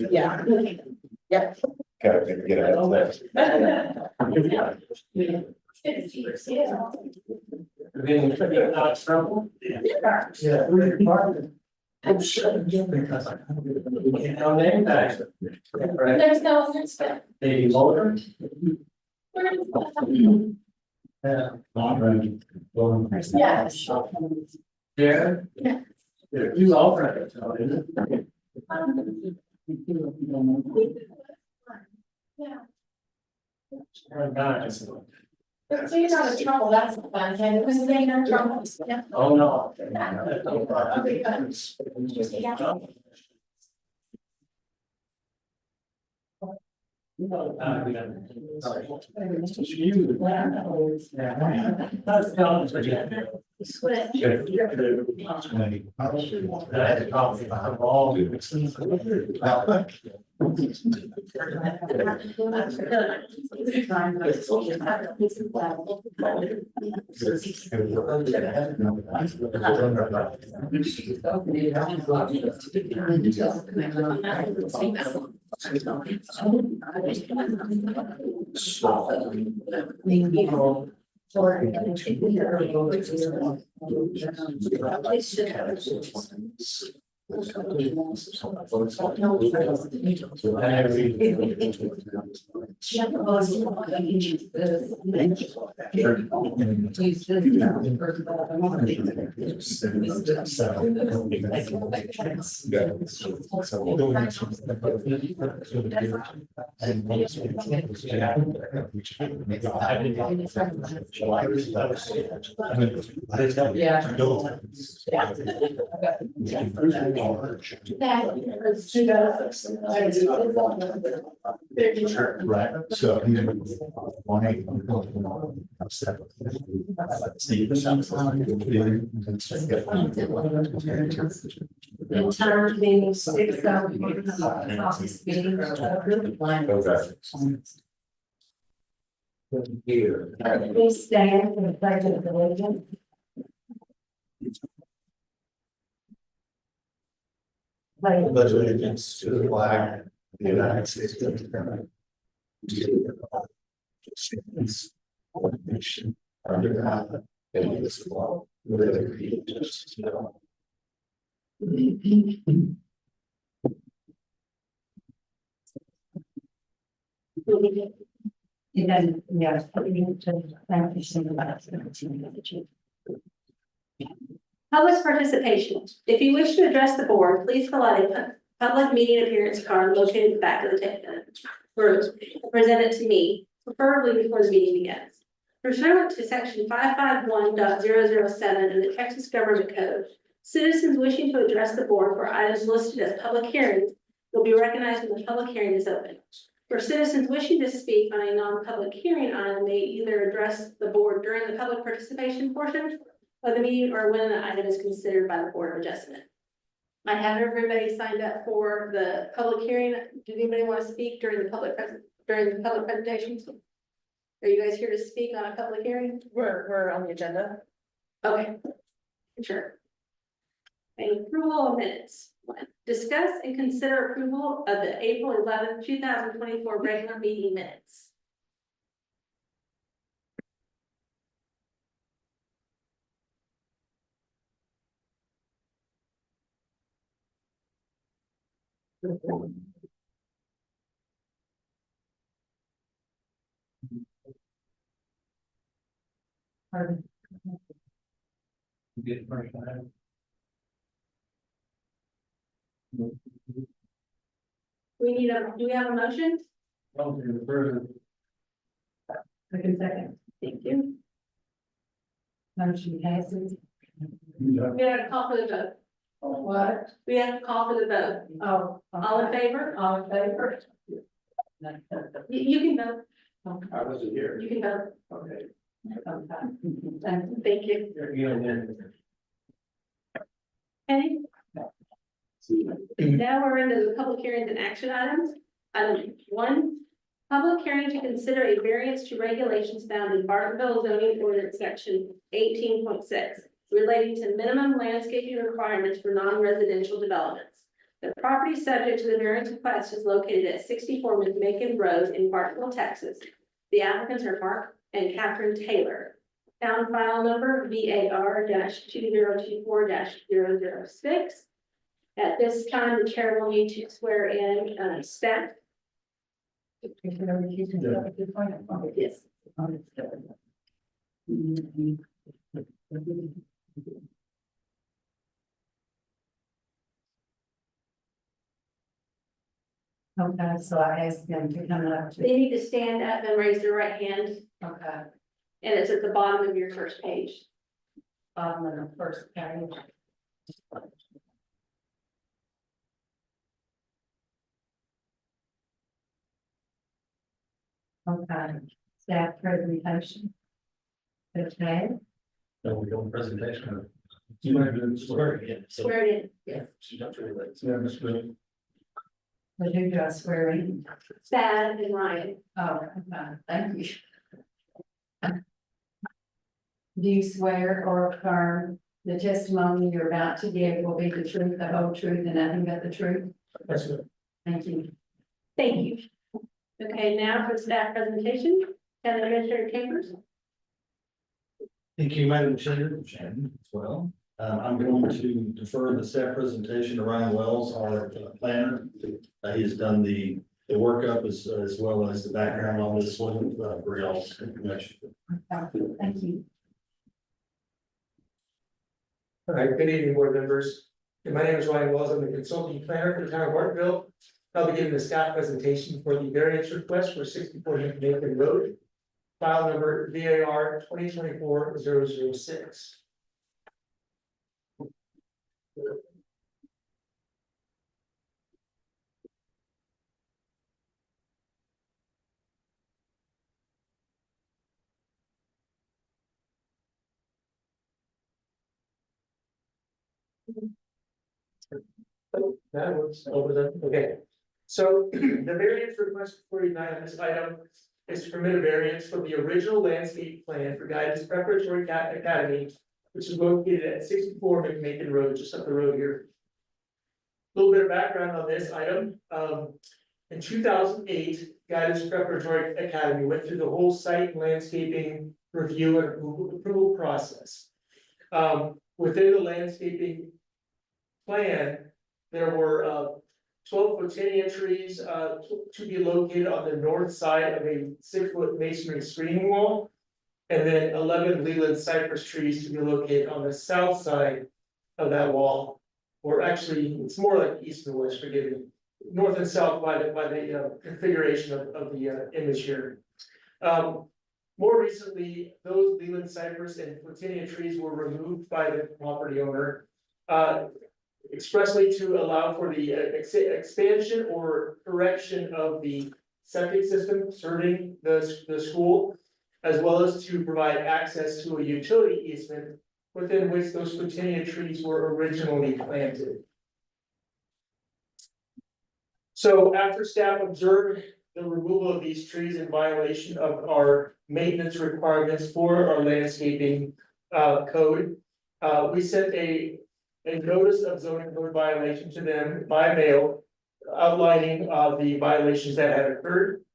Yeah. Yeah. Gotta get out of there. I'm sure because I. There's no other stuff. The motor. Yeah. Yeah. Yeah. There are two alternates, isn't it? Yeah. Nice. So you're not in trouble, that's the fun, and it was they no trouble. Yeah. Oh, no. Okay, good. Yeah. Switch. Right, so. In terms being 6 office meetings. Please stand for the pledge of allegiance. Pledge allegiance to the flag of the United States of America. To the republic which stands one nation under God, indivisible, with liberty and justice for all. It doesn't, yeah. Public participation. If you wish to address the board, please fill out a public meeting appearance card located at the back of the room. Present it to me, preferably before the meeting begins. Pursuant to section 551.007 of the Texas Government Code, citizens wishing to address the board for items listed as public hearings will be recognized when the public hearing is open. For citizens wishing to speak on a non-public hearing item may either address the board during the public participation portion of the meeting or when the item is considered by the Board of Adjustment. I have everybody signed up for the public hearing. Does anybody want to speak during the public presentations? Are you guys here to speak on a public hearing? We're on the agenda. Okay, sure. And approval of minutes. 1, discuss and consider approval of the April 11th, 2024 regular meeting minutes. Do we have a motion? Second. Thank you. Motion passes. We have to call for the vote. What? We have to call for the vote. Oh. All in favor? All in favor? You can vote. I wasn't here. You can vote. Okay. Thank you. Okay. Now we're into the public hearings and action items. Item 1, public hearing to consider a variance to regulations found in Bartonville zoning ordinance section 18.6. relating to minimum landscaping requirements for non-residential developments. The property subject to the variance request is located at 64 McMakin Road in Bartonville, Texas. The applicants are Mark and Catherine Taylor. Town file number VAR-2024-006. At this time, the chair will need to swear in staff. Yes. Okay, so I asked them to come up to, They need to stand up and raise their right hand, okay, and it's at the bottom of your first page. bottom of the first page. Okay, staff presentation. Okay, No, we don't presentation. You might do the swear again. Swear it in. Yeah. She's not really late. Yeah, Mr. Green. we do just swear in. Thad and Ryan. Oh, okay, thank you. Do you swear or affirm the testimony you're about to give will be the truth, the whole truth, and nothing but the truth? That's good. Thank you. Thank you. Okay, now for staff presentation, County Administrator Chambers. Thank you, Madam Chair, Shannon, as well. I'm going to defer the staff presentation to Ryan Wells, our planner. He has done the workup as well as the background on this one, for y'all's information. Thank you. All right, good evening, board members. And my name is Ryan Wells. I'm the consulting planner for the town of Bartonville. I'll be giving the staff presentation for the variance request for 64 Nathan Road. File number VAR 2024-006. That works over there. Okay. So the variance request for tonight on this item is to permit a variance from the original landscape plan for Guidance Preparatory Academy, which is located at 64 McMakin Road, just up the road here. A little bit of background on this item. In 2008, Guidance Preparatory Academy went through the whole site landscaping review and approval process. Within the landscaping plan, there were 12-foot tinea trees to be located on the north side of a 6-foot masonry screening wall. And then 11 Leland cypress trees to be located on the south side of that wall. Or actually, it's more like east and west, forgive me. North and south by the configuration of the image here. More recently, those Leland cypress and Platinia trees were removed by the property owner. Expressly to allow for the expansion or correction of the septic system serving the school, as well as to provide access to a utility easement within which those Platinia trees were originally planted. So after staff observed the removal of these trees in violation of our maintenance requirements for our landscaping code, we sent a notice of zoning code violation to them by mail, outlining the violations that had occurred.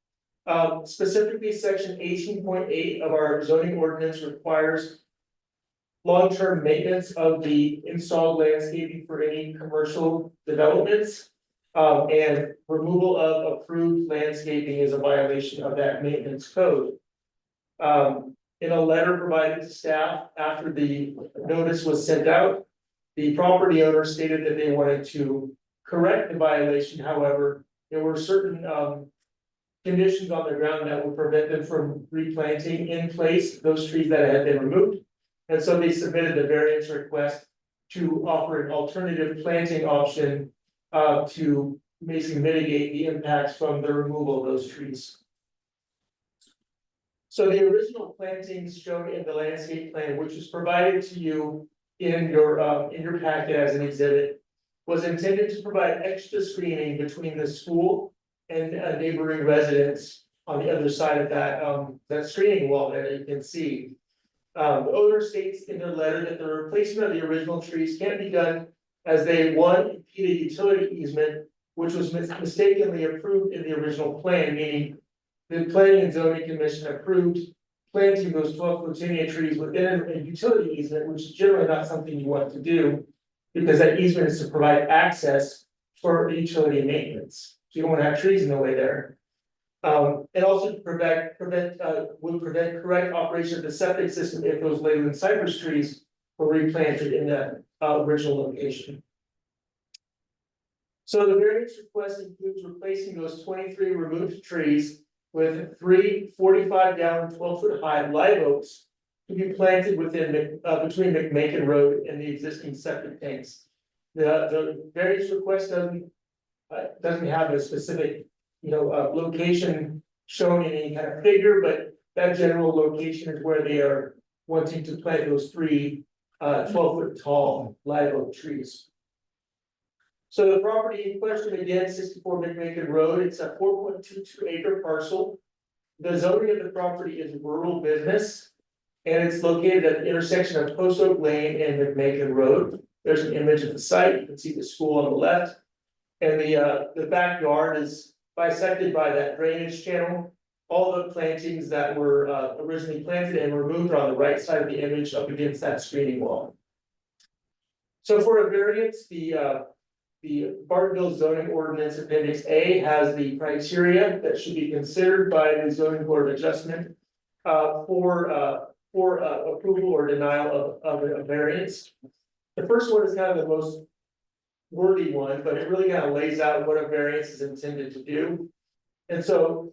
Specifically, section 18.8 of our zoning ordinance requires long-term maintenance of the installed landscaping for any commercial developments. And removal of approved landscaping is a violation of that maintenance code. In a letter provided to staff after the notice was sent out, the property owner stated that they wanted to correct the violation. However, there were certain conditions on the ground that would prevent them from replanting in place those trees that had been removed. And so they submitted the variance request to offer an alternative planting option to basically mitigate the impacts from the removal of those trees. So the original plantings shown in the landscape plan, which was provided to you in your packet as an exhibit, was intended to provide extra screening between the school and neighboring residents on the other side of that screening wall that you can see. The owner states in their letter that the replacement of the original trees can't be done as they, one, impede a utility easement, which was mistakenly approved in the original plan, meaning the planning and zoning commission approved planting those 12 Platonia trees within a utility easement, which is generally not something you want to do, because that easement is to provide access for utility maintenance. So you don't want to have trees in the way there. And also to would prevent correct operation of the septic system if those Leyland cypress trees were replanted in that original location. So the variance request includes replacing those 23 removed trees with 3 45-gallon, 12-foot high live oaks to be planted within between McMakin Road and the existing septic tanks. The variance request doesn't have a specific, location shown in any kind of figure, but that general location is where they are wanting to plant those 3 12-foot tall live oak trees. So the property in question, again, 64 McMakin Road, it's a 4.22 acre parcel. The zoning of the property is rural business, and it's located at the intersection of Post Oak Lane and McMakin Road. There's an image of the site. You can see the school on the left. And the backyard is bisected by that drainage channel. All the plantings that were originally planted and removed are on the right side of the image up against that screening wall. So for a variance, the Bartonville zoning ordinance appendix A has the criteria that should be considered by the zoning board of adjustment for approval or denial of a variance. The first one is kind of the most wordy one, but it really kind of lays out what a variance is intended to do. And so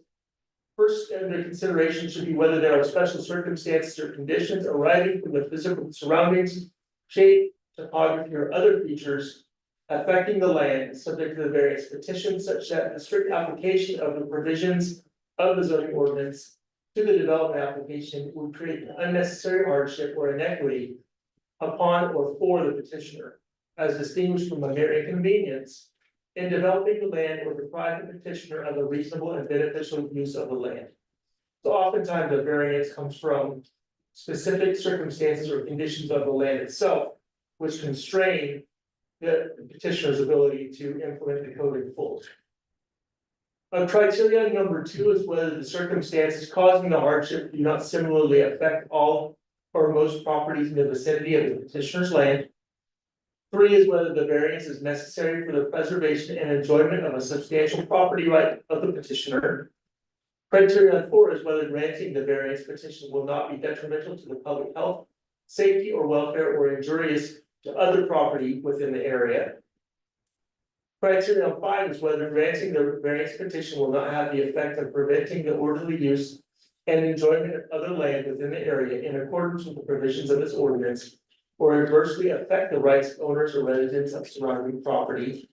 first under consideration should be whether there are special circumstances or conditions arising from the physical surroundings, shape, topography, or other features affecting the land subject to the variance petition, such that the strict application of the provisions of the zoning ordinance to the development application would create an unnecessary hardship or inequity upon or for the petitioner, as distinguished from a mere inconvenience in developing the land or deprive the petitioner of a reasonable and beneficial use of the land. So oftentimes the variance comes from specific circumstances or conditions of the land itself, which constrain the petitioner's ability to implement the code in full. Criteria number 2 is whether the circumstances causing the hardship do not similarly affect all or most properties in the vicinity of the petitioner's land. 3 is whether the variance is necessary for the preservation and enjoyment of a substantial property right of the petitioner. Criteria 4 is whether granting the variance petition will not be detrimental to the public health, safety, or welfare, or injurious to other property within the area. Criteria 5 is whether granting the variance petition will not have the effect of preventing the orderly use and enjoyment of other land within the area in accordance with the provisions of this ordinance, or adversely affect the rights of owners or residents of surrounding property.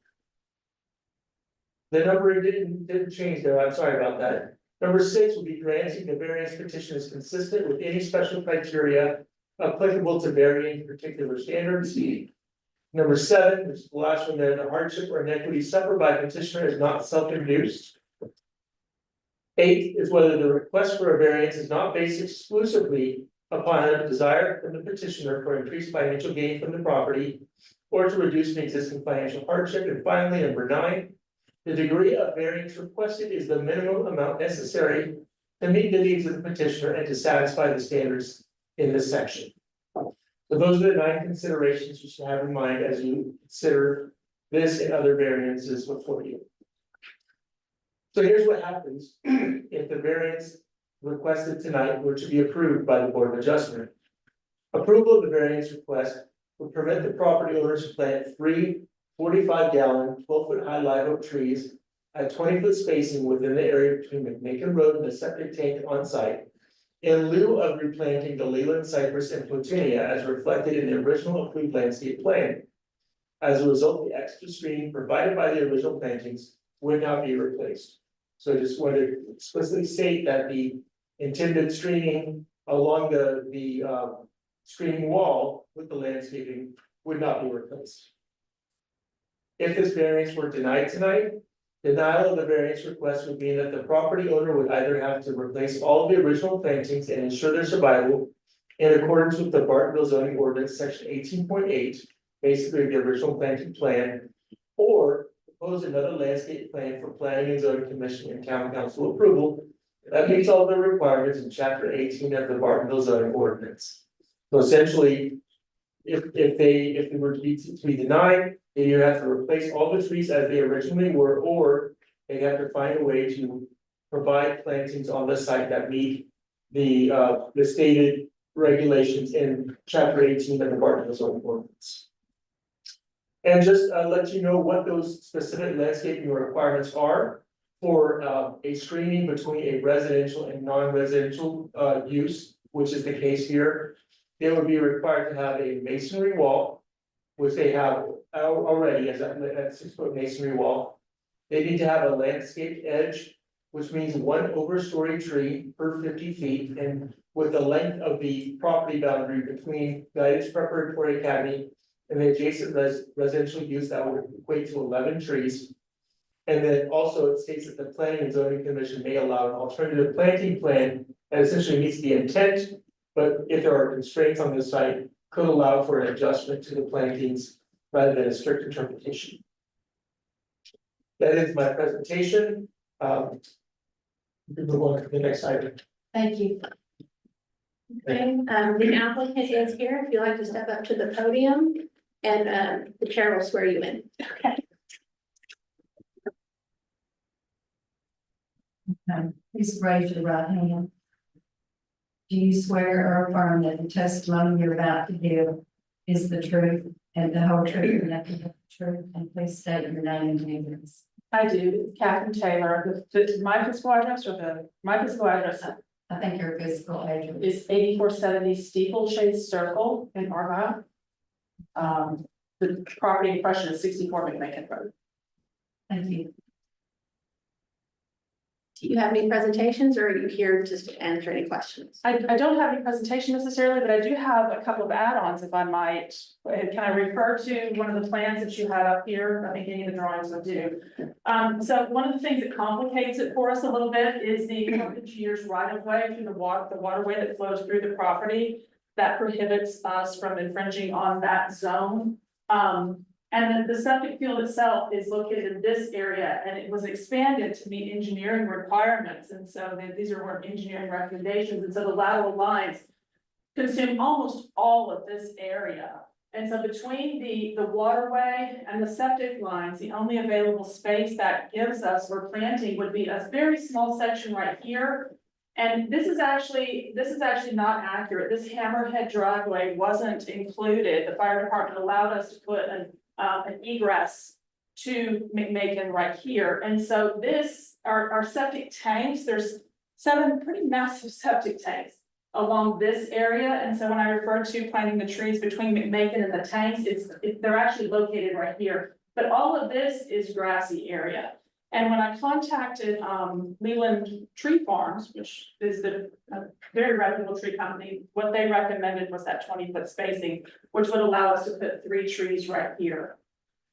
The number didn't change there, I'm sorry about that. Number 6 will be granting the variance petition is consistent with any special criteria applicable to varying particular standards. Number 7, which is the last one there, the hardship or inequity suffered by petitioner is not self-induced. 8 is whether the request for a variance is not based exclusively upon a desire from the petitioner for increased financial gain from the property or to reduce an existing financial hardship. And finally, number 9, the degree of variance requested is the minimum amount necessary to meet the needs of the petitioner and to satisfy the standards in this section. So those are the 9 considerations you should have in mind as you consider this and other variances before you. So here's what happens if the variance requested tonight were to be approved by the Board of Adjustment. Approval of the variance request would permit the property owners to plant 3 45-gallon, 12-foot high live oak trees at 20-foot spacing within the area between McMakin Road and the septic tank on site, in lieu of replanting the Leyland cypress and Platonia as reflected in the original approved landscape plan. As a result, the extra screening provided by the original plantings would not be replaced. So I just wanted to explicitly state that the intended screening along the screening wall with the landscaping would not be replaced. If this variance were denied tonight, denial of the variance request would mean that the property owner would either have to replace all of the original plantings and ensure their survival, in accordance with the Bartonville zoning ordinance, section 18.8, basically the original planting plan, or propose another landscape plan for planning and zoning commission and town council approval that meets all the requirements in chapter 18 of the Bartonville zoning ordinance. So essentially, if they were to be denied, they either have to replace all the trees as they originally were, or they have to find a way to provide plantings on the site that meet the stated regulations in chapter 18 of the Bartonville zoning ordinance. And just let you know what those specific landscaping requirements are for a screening between a residential and non-residential use, which is the case here. They would be required to have a masonry wall, which they have already as a 6-foot masonry wall. They need to have a landscaped edge, which means 1 overstory tree per 50 feet, and with the length of the property boundary between Guidance Preparatory Academy and the adjacent residential use, that would equate to 11 trees. And then also it states that the Planning and Zoning Commission may allow an alternative planting plan that essentially meets the intent, but if there are constraints on the site, could allow for an adjustment to the plantings rather than a strict interpretation. That is my presentation. We can move on to the next item. Thank you. Okay, the applicant is here, if you'd like to step up to the podium, and the chair will swear you in. Okay. Okay, please raise your right hand. Do you swear or affirm that the testimony you're about to give is the truth and the whole truth and nothing but the truth? And please state your name and address. I do, Catherine Taylor, my physical address or my physical address I think your physical address. is 8470 Steeplechase Circle in Argyle. The property in question is 64 McMakin Road. Thank you. Do you have any presentations, or are you here just to answer any questions? I don't have any presentation necessarily, but I do have a couple of add-ons if I might. Can I refer to one of the plans that you had up here? I think any of the drawings will do. So one of the things that complicates it for us a little bit is the engineer's right of way through the waterway that flows through the property that prohibits us from infringing on that zone. And then the septic field itself is located in this area, and it was expanded to meet engineering requirements. And so these are more engineering recommendations. And so the lateral lines consume almost all of this area. And so between the waterway and the septic lines, the only available space that gives us for planting would be a very small section right here. And this is actually not accurate. This hammerhead driveway wasn't included. The fire department allowed us to put an egress to McMakin right here. And so our septic tanks, there's 7 pretty massive septic tanks along this area. And so when I refer to planting the trees between McMakin and the tanks, they're actually located right here. But all of this is grassy area. And when I contacted Leland Tree Farms, which is a very reputable tree company, what they recommended was that 20-foot spacing, which would allow us to put 3 trees right here.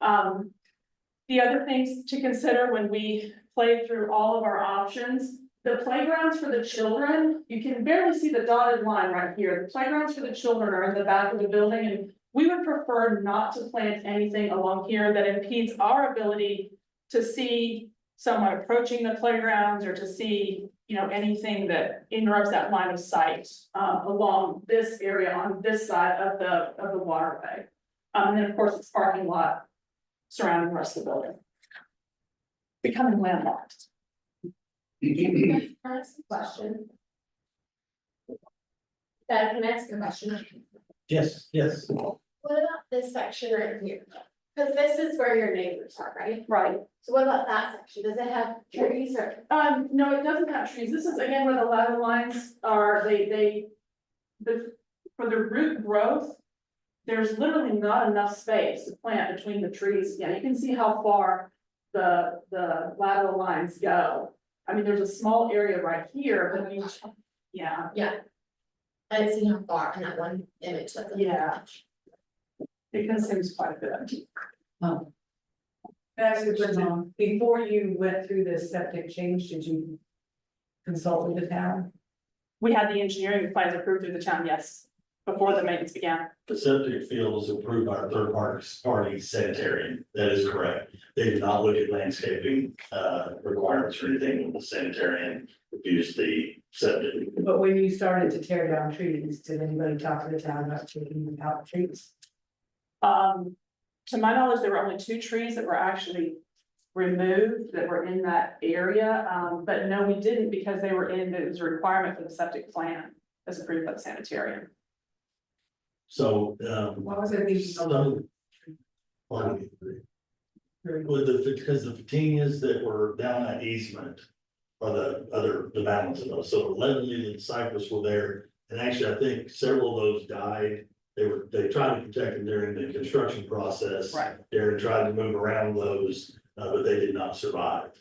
The other things to consider when we played through all of our options, the playgrounds for the children, you can barely see the dotted line right here. The playgrounds for the children are in the back of the building, and we would prefer not to plant anything along here that impedes our ability to see someone approaching the playgrounds or to see, anything that interrupts that line of sight along this area on this side of the waterway. And then of course it's parking lot surrounding the rest of the building. Becoming landlocked. Can I ask a question? Can I ask a question? Yes. What about this section right here? Because this is where your neighbors are, right? Right. So what about that section? Does it have trees or? No, it doesn't have trees. This is again where the lateral lines are. For the root growth, there's literally not enough space to plant between the trees. Yeah, you can see how far the lateral lines go. I mean, there's a small area right here, but yeah. Yeah. I didn't see how far in that one image. Yeah. It consumes quite a bit. Before you went through this septic change, did you consult with the town? We had the engineering plans approved through the town, yes. before the maintenance began. The septic field is approved by our party sanitarian, that is correct. They did not look at landscaping, requirements or anything with the sanitarian, use the septic. But when you started to tear down trees, did anybody talk to the town about taking out trees? To my knowledge, there were only 2 trees that were actually removed that were in that area. But no, we didn't because they were it was a requirement for the septic plan as approved by the sanitarian. So, What was it? because the petunias that were down that easement are the balance of those. So Lebanon and Cypress were there. And actually, I think several of those died. They tried to protect them during the construction process. Right. Darren tried to move around those, but they did not survive.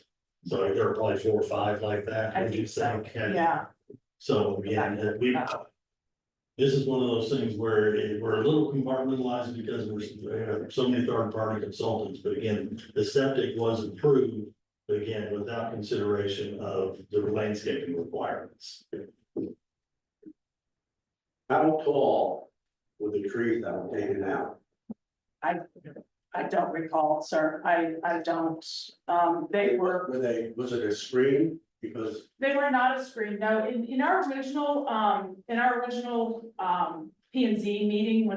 So there were probably 4 or 5 like that. I would you think so. say? Yeah. So again, this is one of those things where we're a little compartmentalized because we have so many third-party consultants, but again, the septic was approved. But again, without consideration of the landscaping requirements. How tall were the trees that were taken out? I don't recall, sir. I don't. They were. Was it a screen? Because They were not a screen, no, in our original, P and Z meeting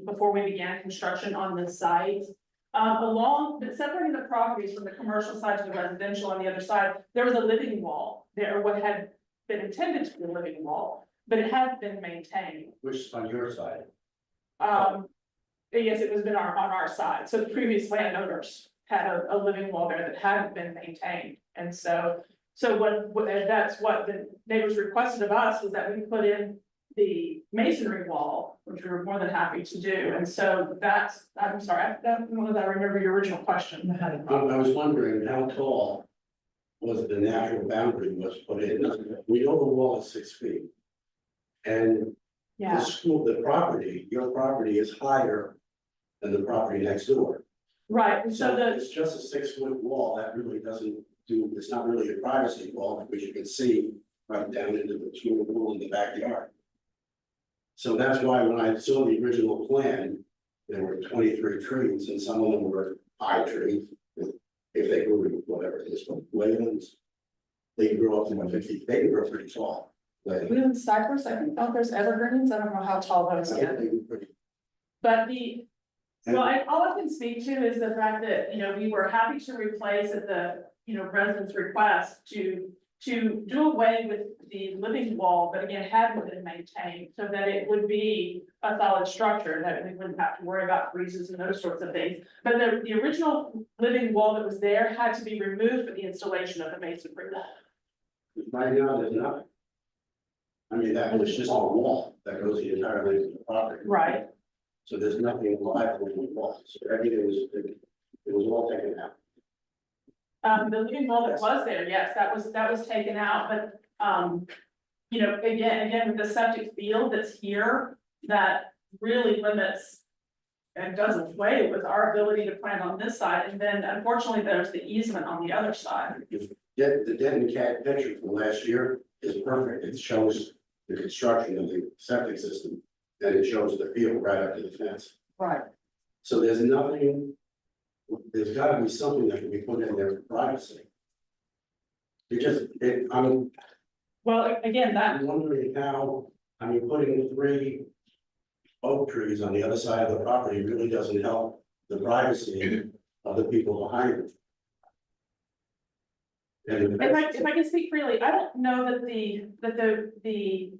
before we began construction on this site. Separating the properties from the commercial side to the residential on the other side, there was a living wall there, what had been intended to be a living wall, but it had been maintained. which is on your side? Yes, it was been on our side, so the previous landowners had a living wall there that hadn't been maintained, and so that's what the neighbors requested of us, was that we put in the masonry wall, which we were more than happy to do, and so I'm sorry, I don't know that I remember your original question. I was wondering how tall was the natural boundary was put in? We know the wall is 6 feet. And Yeah, your property is higher than the property next door. right, and so It's just a 6-foot wall, that really it's not really a privacy wall, because you can see right down into the swimming pool in the backyard. So that's why when I saw the original plan, there were 23 trees, and some of them were high trees. If they grew, whatever it is, Leylands, they grew up to 50, they grew pretty tall. Leyland. we in Cypress, I think, there's evergreens, I don't know how tall those get. They were pretty- But all I can speak to is the fact that, we were happy to replace at the, residents' request to do away with the living wall, but again, hadn't been maintained, so that it would be a solid structure, that we wouldn't have to worry about freezes and those sorts of things. But the original living wall that was there had to be removed for the installation of the masonry. Right now, there's nothing. I mean, that was just a wall that goes the entire length of the property. Right. So there's nothing live on the wall, so everything it was all taken out. The living wall that was there, yes, that was taken out, but, again, with the septic field that's here, that really limits and does away with our ability to plant on this side, and then unfortunately, there's the easement on the other side. The Denton CAD picture from last year is perfect, it shows the construction of the septic system, and it shows the field right up to the fence. Right. So there's gotta be something that can be put in there for privacy. Well, again, I'm wondering how, putting 3 oak trees on the other side of the property really doesn't help the privacy of the people behind it. And if I can speak freely, I don't know that the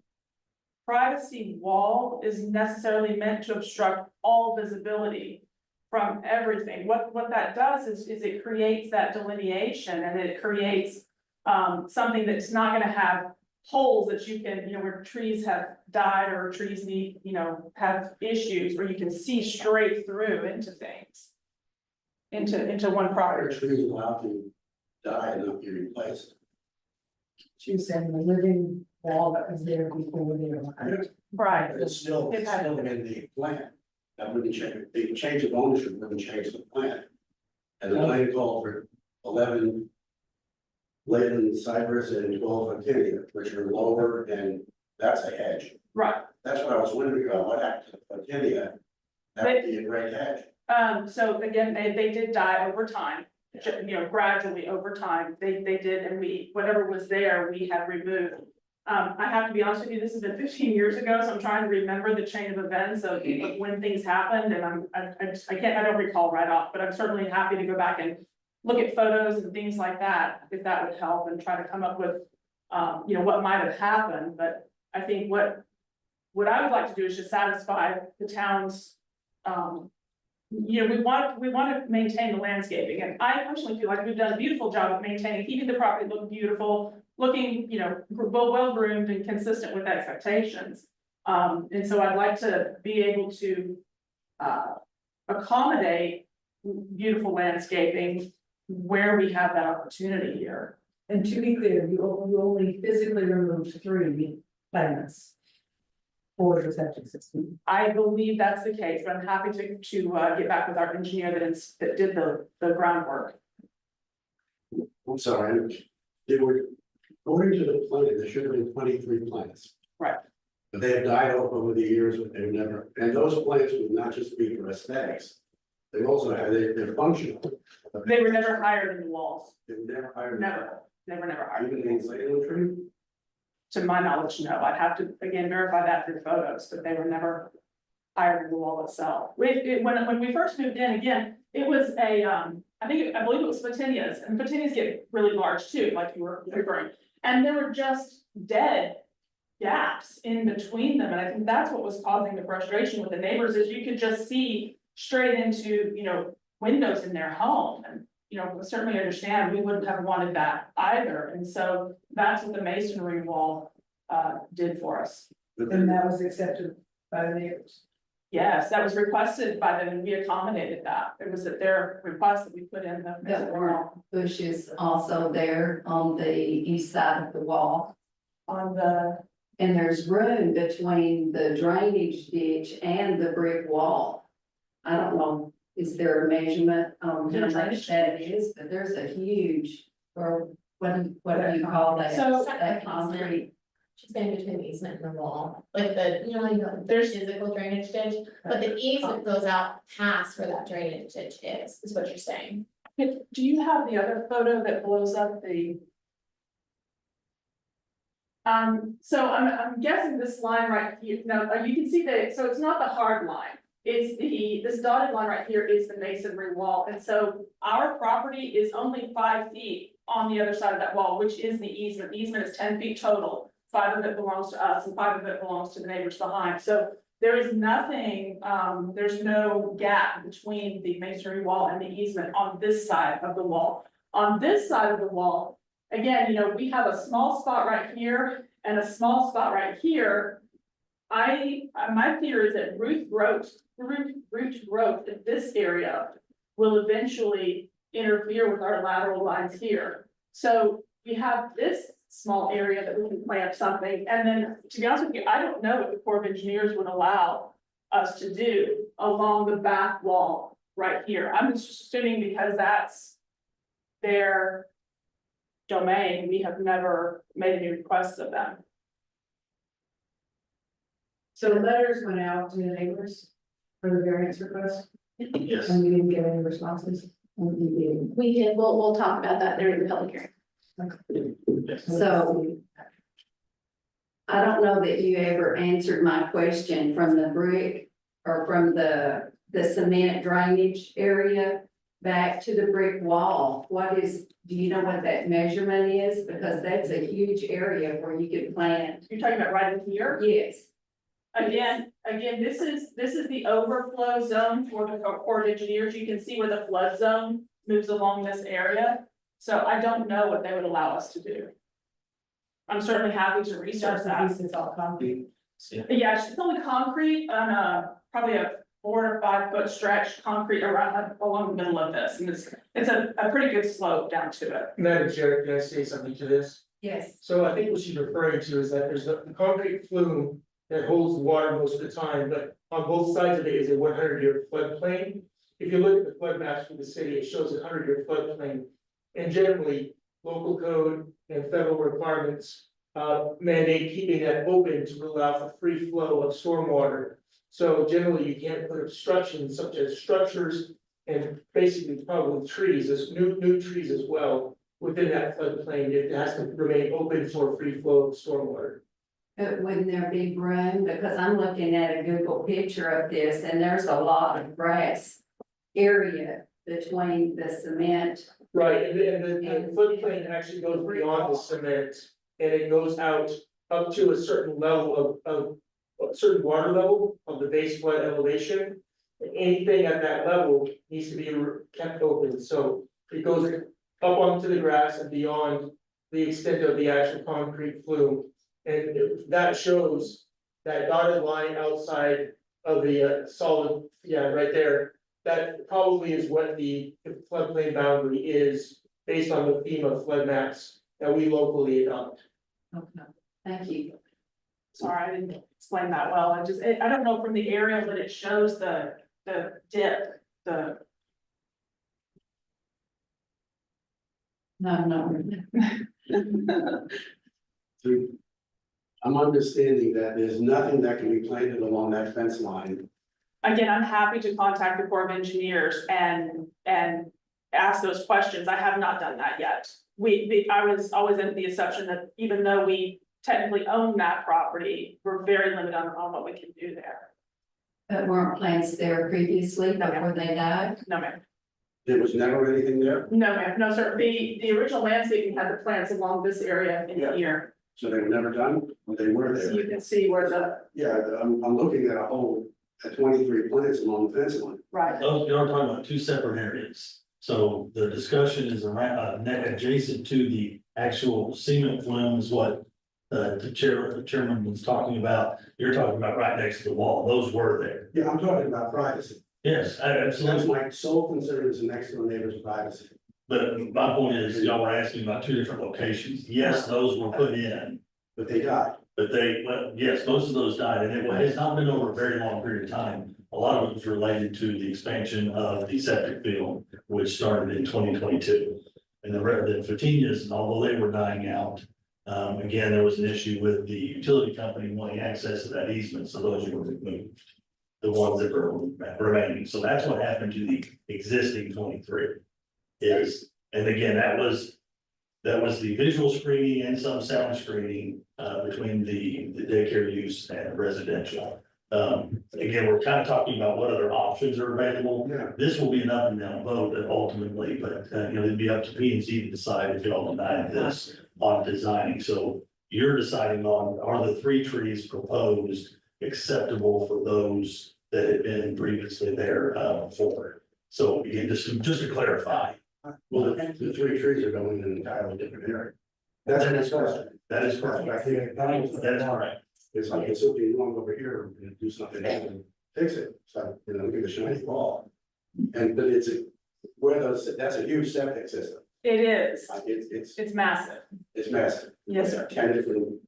privacy wall is necessarily meant to obstruct all visibility from everything. What that does is it creates that delineation, and it creates something that's not gonna have holes that you can, where trees have died or trees need, have issues where you can see straight through into things. Into one are property. trees allowed to die and not be replaced? She was saying the living wall that was there before they were. Right. But it's still in the plan. That wouldn't change, the change of ownership wouldn't change the plan. And the plan called for 11 Leyland cypress and 12 actinium, which are lower, and that's a hedge. Right. That's what I was wondering about, what happened to the Virginia? That would be a great catch. So again, they did die over time, gradually over time, they did, and whatever was there, we had removed. I have to be honest with you, this has been 15 years ago, so I'm trying to remember the chain of events of when things happened, and I don't recall right off, but I'm certainly happy to go back and look at photos and things like that, if that would help, and try to come up with, what might have happened, but I think what I would like to do is just satisfy the town's, we want to maintain the landscaping, and I personally feel like we've done a beautiful job of maintaining, keeping the property look beautiful, looking, well groomed and consistent with expectations. And so I'd like to be able to accommodate beautiful landscaping where we have that opportunity here. And to be clear, you only physically removed 3 plants for the septic system. I believe that's the case, but I'm happy to get back with our engineer that did the groundwork. I'm sorry, they were, according to the plan, there should have been 23 plants. Right. But they have died off over the years, but they've never, and those plants would not just be for aesthetics. They also have, they're functional. They were never hired in the walls, They were never hired. never hired. Even in Salem tree? To my knowledge, no, I'd have to, again, verify that through photos, but they were never hired in the wall itself. When we first moved in, again, it was I believe it was photinias, and photinias get really large too, like you were referring. And there were just dead gaps in between them, and I think that's what was causing the frustration with the neighbors, is you could just see straight into, windows in their home, and certainly understand, we wouldn't have wanted that either, and so that's what the masonry wall did for us. And that was accepted by the neighbors. Yes, that was requested by them, and we accommodated that. It was at their request that we put in the There masonry were wall. bushes also there on the east side of the wall. And there's room between the drainage ditch and the brick wall. I don't know, is there a measurement on how much that is, but there's a huge, or what do you call that? So- That concrete. She's saying between the easement and the wall, like there's There's- physical drainage ditch, but the easement goes out past where that drainage ditch is what you're saying. Do you have the other photo that blows up the? So I'm guessing this line right here, no, you can see so it's not the hard line. It's this dotted line right here is the masonry wall, and so our property is only 5 feet on the other side of that wall, which is the easement. The easement is 10 feet total. 5 of it belongs to us and 5 of it belongs to the neighbors behind. So there is nothing, there's no gap between the masonry wall and the easement on this side of the wall. On this side of the wall, again, we have a small spot right here and a small spot right here. My fear is that root growth in this area will eventually interfere with our lateral lines here. So we have this small area that we can plant something, and then, to be honest with you, I don't know what the Corps of Engineers would allow us to do along the back wall right here. I'm just assuming because that's their domain, we have never made any requests of them. So letters went out to the neighbors for the variance request, Yes. and we didn't get any responses. And we didn't. We can, we'll talk about that during the public hearing. So I don't know that you ever answered my question from the brick or from the cement drainage area back to the brick wall. Do you know what that measurement is? Because that's a huge area where you could plant. You're talking about right in here? Yes. Again, this is the overflow zone for the Corps of Engineers. You can see where the flood zone moves along this area. So I don't know what they would allow us to do. I'm certainly happy to research that. It's all concrete. Yeah, it's only concrete on probably a 4 or 5 foot stretch concrete along the middle of this. And it's a pretty good slope down to it. Madam Chair, can I say something to this? Yes. So I think what she's referring to is that there's the concrete flume that holds the water most of the time, but on both sides of it is a 100-year floodplain. If you look at the flood maps for the city, it shows a 100-year floodplain. And generally, local code and federal requirements mandate keeping that open to allow for free flow of stormwater. So generally, you can't put obstructions such as structures and basically probably trees, as new trees as well. Within that floodplain, it has to remain open for free flow of stormwater. But wouldn't there be room, because I'm looking at a Google picture of this and there's a lot of grass area between the cement. Right, and the floodplain actually goes beyond the cement, and it goes out up to a certain level of a certain water level of the base flood elevation. Anything at that level needs to be kept open, so it goes up onto the grass and beyond the extent of the actual concrete flume. And that shows that dotted line outside of the solid, yeah, right there. That probably is what the floodplain boundary is, based on the theme of flood maps that we locally adopt. Okay, thank you. Sorry, I didn't explain that well. I don't know from the aerial, but it shows the dip, the. No. I'm understanding that there's nothing that can be planted along that fence line. Again, I'm happy to contact the Corps of Engineers and ask those questions. I have not done that yet. I was always under the assumption that even though we technically own that property, we're very limited on what we can do there. But weren't plants there previously before they died? No, ma'am. There was never anything there, No, ma'am. No, sir. The original landscaping had the plants along this area in Yeah. here. so they were never done, or they were So there. you can see where Yeah, I'm looking at at 23 plants along the fence line. right. Those, you're talking about two separate areas. So the discussion is around, adjacent to the actual cement flume is what the chairman was talking about. You're talking about right next to the wall. Those were there. Yeah, I'm talking about privacy. Yes, That's absolutely. my sole concern is the next door neighbor's privacy. But my point is, y'all were asking about two different locations. Yes, those were put in, But they died. but yes, most of those died, and it has not been over a very long period of time. A lot of it was related to the expansion of the septic field, which started in 2022. And the Fatinias, although they were dying out, again, there was an issue with the utility company wanting access to that easement, so those were removed. The ones that were remaining, so that's what happened to the existing 23. And again, that was the visual screening and some sound screening, between the daycare use and residential. Again, we're kind of talking about what other options are available. Yeah. This will be an up and down vote ultimately, but, it'd be up to P and Z to decide if y'all deny this on designing. So you're deciding on, are the 3 trees proposed acceptable for those that had been previously there, before? So again, just to clarify. Well, the 3 trees are going in an entirely different area. That's the next question. That is correct. I think That is correct. it's like it's something wrong over here and do something and fix it. So, give a shiny ball. But that's a huge septic system. It is. Like It's massive. it's massive. Yes, sir. 10 different.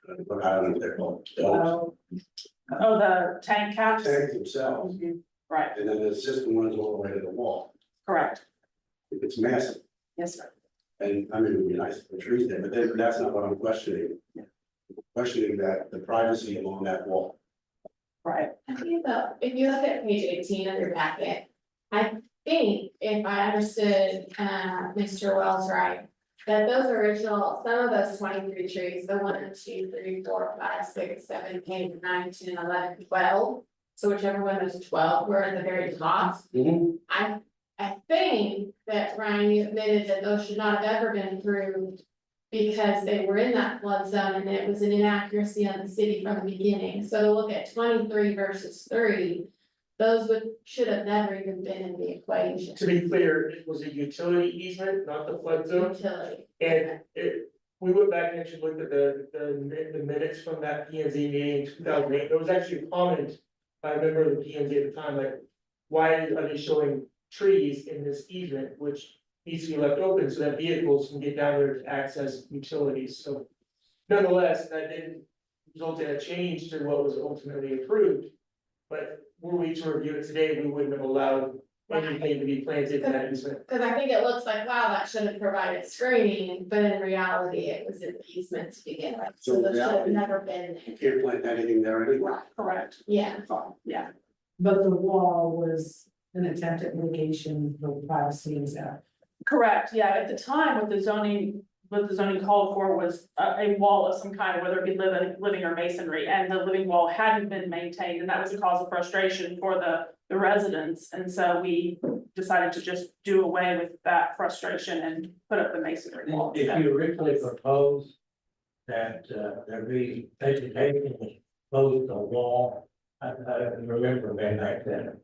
I don't know what they're called. Oh, the tank caps? Tanks themselves, Right, and then the system runs all the way to the wall. correct. It's massive. Yes, sir. And I mean, it would be nice if the trees there, but that's not what I'm questioning. I'm questioning that the privacy along that wall. Right. I think though, if you look at page 18 of your packet, I think if I understood, Mr. Wells right, that those original, some of those 23 trees, the 1, 2, 3, 4, 5, 6, 7, 8, 9, 10, 11, 12. So whichever one was 12 were at the very top. I think that Ryan, you admitted that those should not have ever been approved because they were in that flood zone and it was an inaccuracy on the city from the beginning. So to look at 23 versus 3, those should have never even been in the equation. To be clear, it was a utility easement, not the flood zone. Utility. And we went back and actually looked at the minutes from that P and Z meeting in 2008. There was actually a comment by a member of the P and Z at the time, like, why are they showing trees in this easement, which needs to be left open so that vehicles can get down there to access utilities. So nonetheless, that didn't result in a change to what was ultimately approved. But were we to review it today, we wouldn't have allowed anything to be planted in that easement. Cause I think it looks like, wow, that should have provided screening, but in reality, it was an easement to begin with, so So there should have reality- never been. You can't plant anything there anyway. Correct, Yeah, Fine. yeah. But the wall was an attempt at mitigation for privacy and stuff. Correct, yeah, at the time, what the zoning called for was a wall of some kind, whether it be living or masonry, and the living wall hadn't been maintained, and that was a cause of frustration for the residents, and so we decided to just do away with that frustration and put up the masonry wall. If you originally proposed that, there be vegetation exposed to the wall, I remember back then.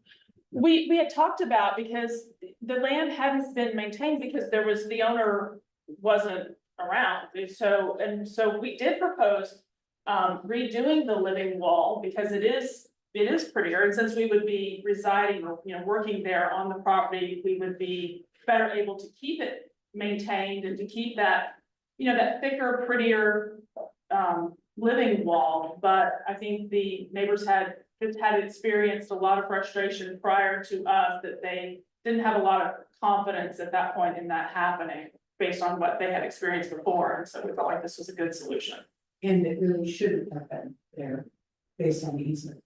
We had talked about, because the land hadn't been maintained because the owner wasn't around, and so we did propose. Redoing the living wall, because it is prettier, and since we would be residing or, working there on the property, we would be better able to keep it maintained and to keep that, that thicker, prettier. Living wall, but I think the neighbors had experienced a lot of frustration prior to us, that they didn't have a lot of confidence at that point in that happening, based on what they had experienced before, and so we felt like this was a good solution. And it really shouldn't have been there based on the easement.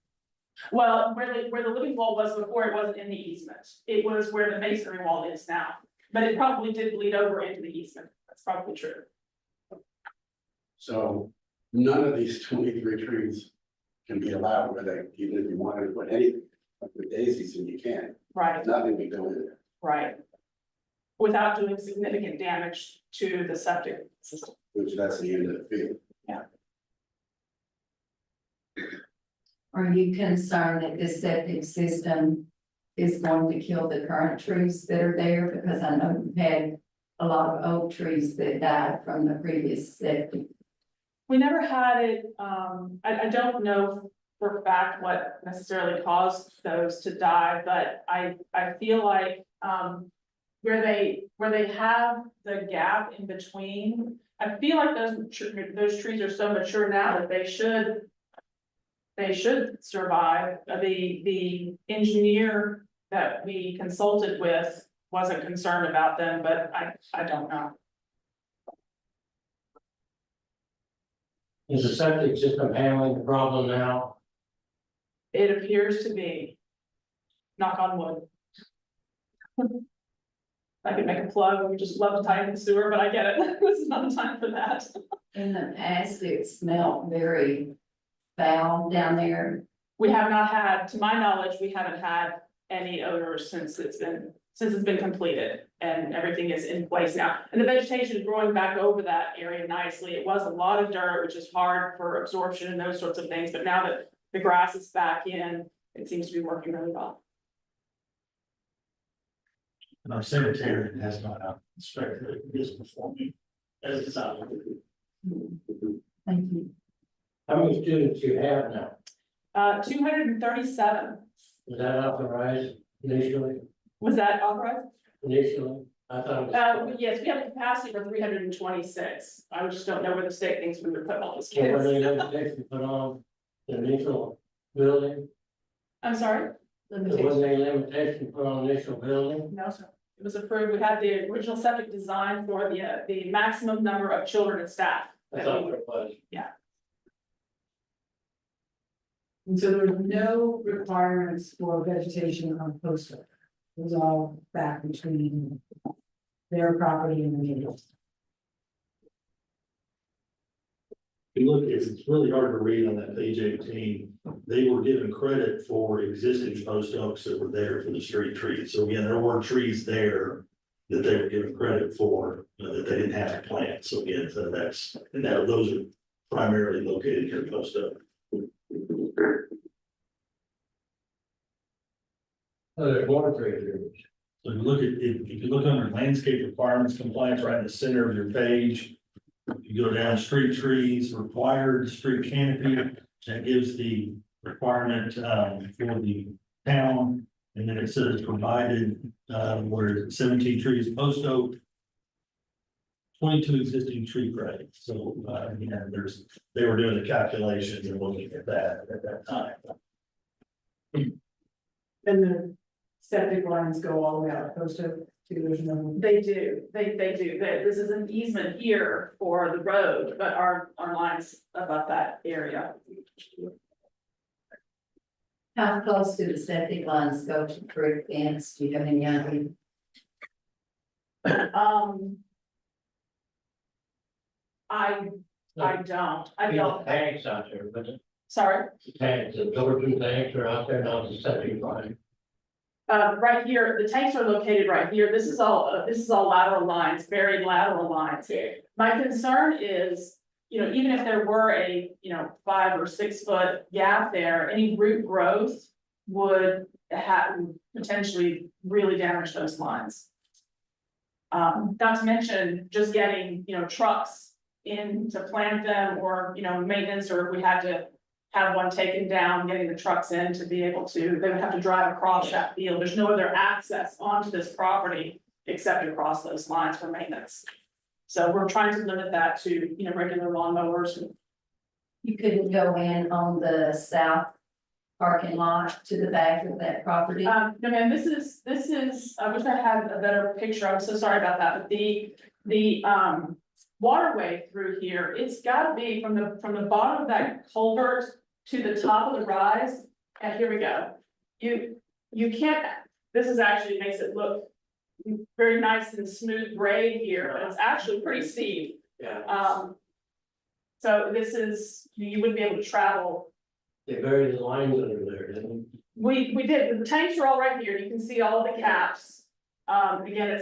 Well, where the living wall was before, it wasn't in the easement, it was where the masonry wall is now, but it probably did bleed over into the easement, that's probably true. So none of these 23 trees can be allowed where they, even if you wanted to put anything, like with daisies, and you can't, Right, nothing can go in there. right. Without doing significant damage to the septic system. Which that's the end of the field. Are you concerned that this septic system is going to kill the current trees that are there? Because I know we've had a lot of oak trees that died from the previous septic. We never had it, I don't know for a fact what necessarily caused those to die, but I feel like, where they have the gap in between, I feel like those trees are so mature now that they should survive. The engineer that we consulted with wasn't concerned about them, but I don't know. Is the septic system handling the problem now? It appears to be, knock on wood. I could make a plug, we just love to tie in the sewer, but I get it, this is not the time for that. In the past, it smelled very foul down there. We have not had, to my knowledge, we haven't had any odors since it's been completed, and everything is in place now. And the vegetation is growing back over that area nicely. It was a lot of dirt, which is hard for absorption and those sorts of things, but now that the grass is back in, it seems to be working really well. And our sanitarian has not out inspected this before me. As it's out. Thank you. How many students you have now? 237, Was that authorized initially? was that authorized? Initially, I thought. It was- Yes, we have a capacity for 326. I just don't know where the state thinks we would put all these So were kids. they limitation put on the initial building? I'm sorry? There wasn't any limitation put on initial building? No, sir. It was approved. We had the original septic design for the maximum number of children and staff. I thought it was. And so there were no requirements for vegetation on coastal. It was all back between their property and the neighbors. If you look, it's really hard to read on that page 18. They were given credit for existing post oaks that were there for the street trees. So again, there were trees there that they were given credit for, that they didn't have to plant. So again, so those are primarily located here in post oak. There's more trees. So if you look under landscape requirements compliance, right in the center of your page, you go down street trees, required street canopy, that gives the requirement for the town. And then it says provided where 17 trees post oak, 22 existing tree grades. So they were doing the calculations and looking at that time. And the septic lines go all the way out, opposed to there's no. They do, they do, this is an easement here for the road, but our lines above that area. How close do the septic lines go to the creek fence? Do you have any idea? I don't, Tanks out there, but sorry, tanks, the over two tanks are out there, now the septic line. right here, the tanks are located right here, this is all lateral lines, very lateral lines. My concern is, you know, even if there were a, 5 or 6 foot gap there, any root growth would potentially really damage those lines. Not to mention just getting, trucks in to plant them or, maintenance, or if we had to have one taken down, getting the trucks in to be able to, they would have to drive across that field. There's no other access onto this property except across those lines for maintenance. So we're trying to limit that to, regular lawnmowers. You couldn't go in on the south parking lot to the back of that property? No, ma'am, this is, I wish I had a better picture. I'm so sorry about that, but the waterway through here, it's gotta be from the bottom of that culvert to the top of the rise. And here we go. You can't, this is actually makes it look very nice and smooth grade here, but it's actually pretty steep. Yeah. So this is, you wouldn't be able to travel. They buried the lines under there, didn't We did, the tanks are all right here, you can see all the caps. Again,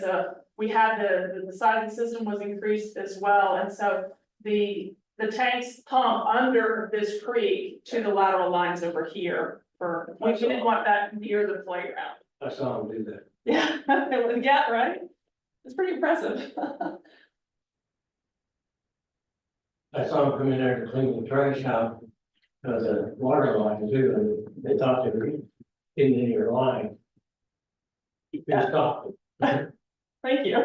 we had the size of the system was increased as well, and so the tanks pump under this creek to the lateral lines over here. We didn't want that near the playground. I saw them do that. Yeah, right? It's pretty impressive. I saw them come in there to clean the trash out. The water line too, and they thought they were in your line. Yeah. Stop. Thank you.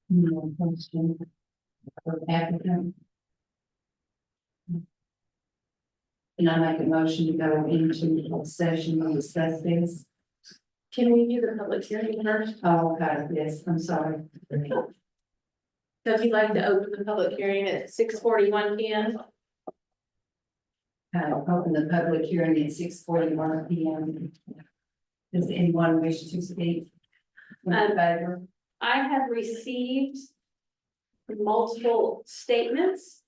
No question. For applicant. Can I make a motion to go into a session and discuss this? Can we do the public hearing first? Oh, okay, yes, I'm sorry. So if you'd like to open the public hearing at 6:41 p.m. I'll open the public hearing at 6:41 p.m. Does anyone wish to speak? In favor? I have received multiple statements.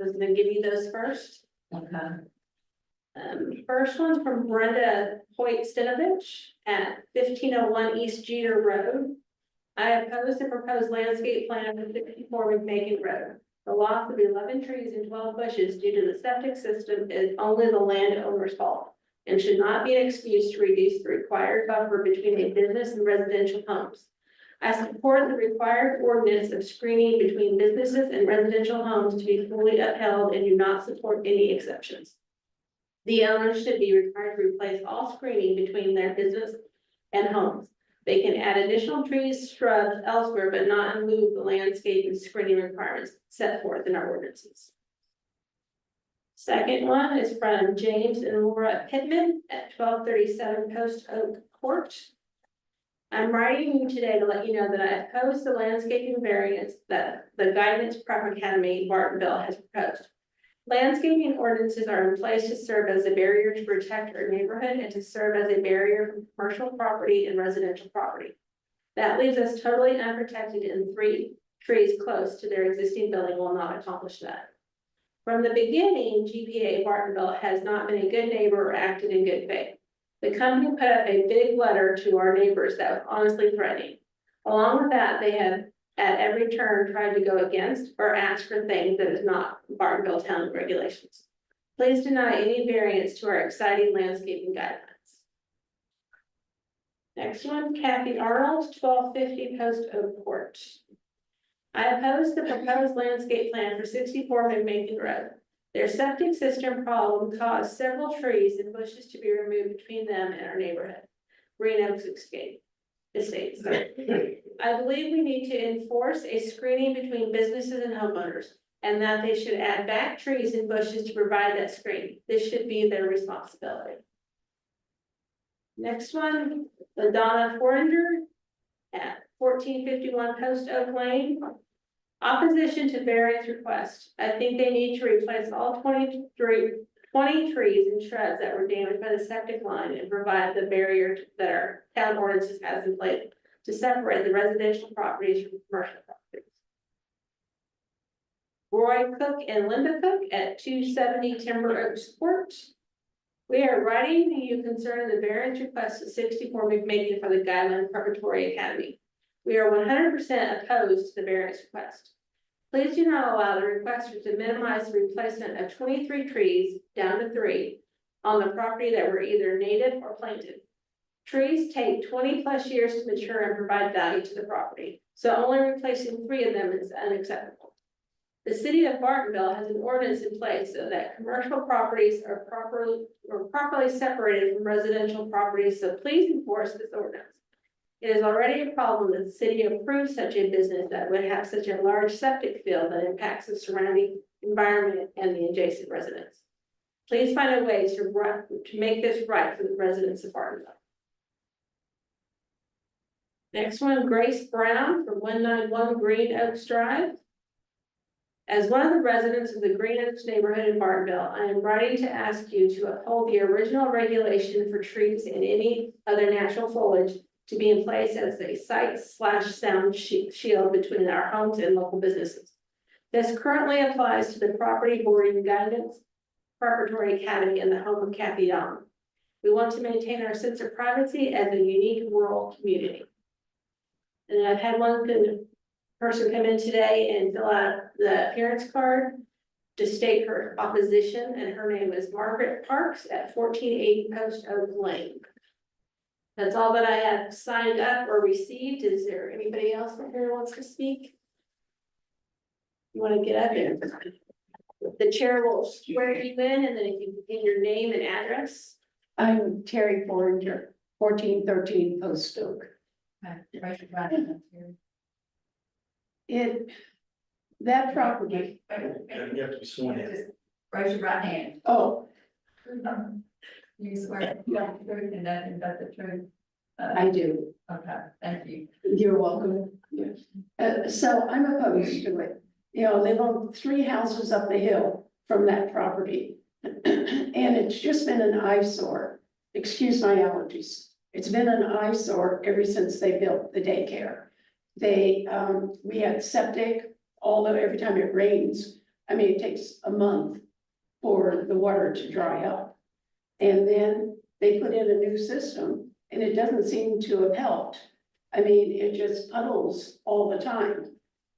I was gonna give you those first. Okay. First one's from Brenda Hoyt-Stinovich at 1501 East Jeter Road. I oppose the proposed landscape plan of 64 McMakin Road. The loss of 11 trees and 12 bushes due to the septic system is only the landowner's fault and should not be an excuse to reduce the required buffer between a business and residential homes. I support the required ordinance of screening between businesses and residential homes to be fully upheld and do not support any exceptions. The owners should be required to replace all screening between their business and homes. They can add additional trees, shrubs elsewhere, but not in lieu of the landscape and screening requirements set forth in our ordinances. Second one is from James and Laura Pittman at 1237 Post Oak Court. I'm writing you today to let you know that I oppose the landscaping variance that the Guidance Prep Academy Bartonville has proposed. Landscaping ordinances are in place to serve as a barrier to protect our neighborhood and to serve as a barrier from commercial property and residential property. That leaves us totally unprotected, and 3 trees close to their existing building will not accomplish that. From the beginning, GPA Bartonville has not been a good neighbor or acted in good faith. The company put up a big letter to our neighbors that was honestly threatening. Along with that, they have at every turn tried to go against or ask for things that is not Bartonville town regulations. Please deny any variance to our exciting landscaping guidelines. Next one, Kathy Arnold, 1250 Post Oak Court. I oppose the proposed landscape plan for 64 McMakin Road. Their septic system problem caused several trees and bushes to be removed between them and our neighborhood. Green Oaks Estates. I believe we need to enforce a screening between businesses and homeowners. and that they should add back trees and bushes to provide that screen. This should be their responsibility. Next one, the Donna Foringer at 1451 Post Oak Lane. Opposition to variance request. I think they need to replace all 20 trees and shrubs that were damaged by the septic line and provide the barrier that our town ordinances has in place to separate the residential properties from commercial properties. Roy Cook and Linda Cook at 270 Timber Oaks Court. We are writing to you concerning the variance request of 64 McMakin for the Guideline Preparatory Academy. We are 100% opposed to the variance request. Please do not allow the requesters to minimize the replacement of 23 trees down to 3 on the property that were either native or planted. Trees take 20+ years to mature and provide value to the property, so only replacing 3 of them is unacceptable. The city of Bartonville has an ordinance in place so that commercial properties are properly separated from residential properties, so please enforce this ordinance. It is already a problem that the city approves such a business that would have such a large septic field that impacts the surrounding environment and the adjacent residents. Please find a way to make this right for the residents of Bartonville. Next one, Grace Brown from 191 Green Oaks Drive. As one of the residents of the Green Oaks neighborhood in Bartonville, I am writing to ask you to uphold the original regulation for trees and any other natural foliage to be in place as a sight/sound shield between our homes and local businesses. This currently applies to the Property Boarding Guidance Preparatory Academy in the home of Kathy Dom. We want to maintain our sense of privacy as a unique rural community. And I've had one person come in today and fill out the appearance card to state her opposition, and her name is Margaret Parks at 1480 Post Oak Lane. That's all that I have signed up or received. Is there anybody else here who wants to speak? You want to get up here? The chair will swear you in, and then if you give your name and address. I'm Terry Foringer, 1413 Post Oak. That property, You have to be sworn in. Raise your right hand. oh, You swear you have the truth and nothing but the truth. I do. Okay, thank you. You're welcome. Yes. So I'm opposed to it. You know, I live on 3 houses up the hill from that property. And it's just been an eyesore. Excuse my allergies. It's been an eyesore ever since they built the daycare. We had septic, although every time it rains, I mean, it takes a month for the water to dry up. And then they put in a new system and it doesn't seem to have helped. I mean, it just puddles all the time.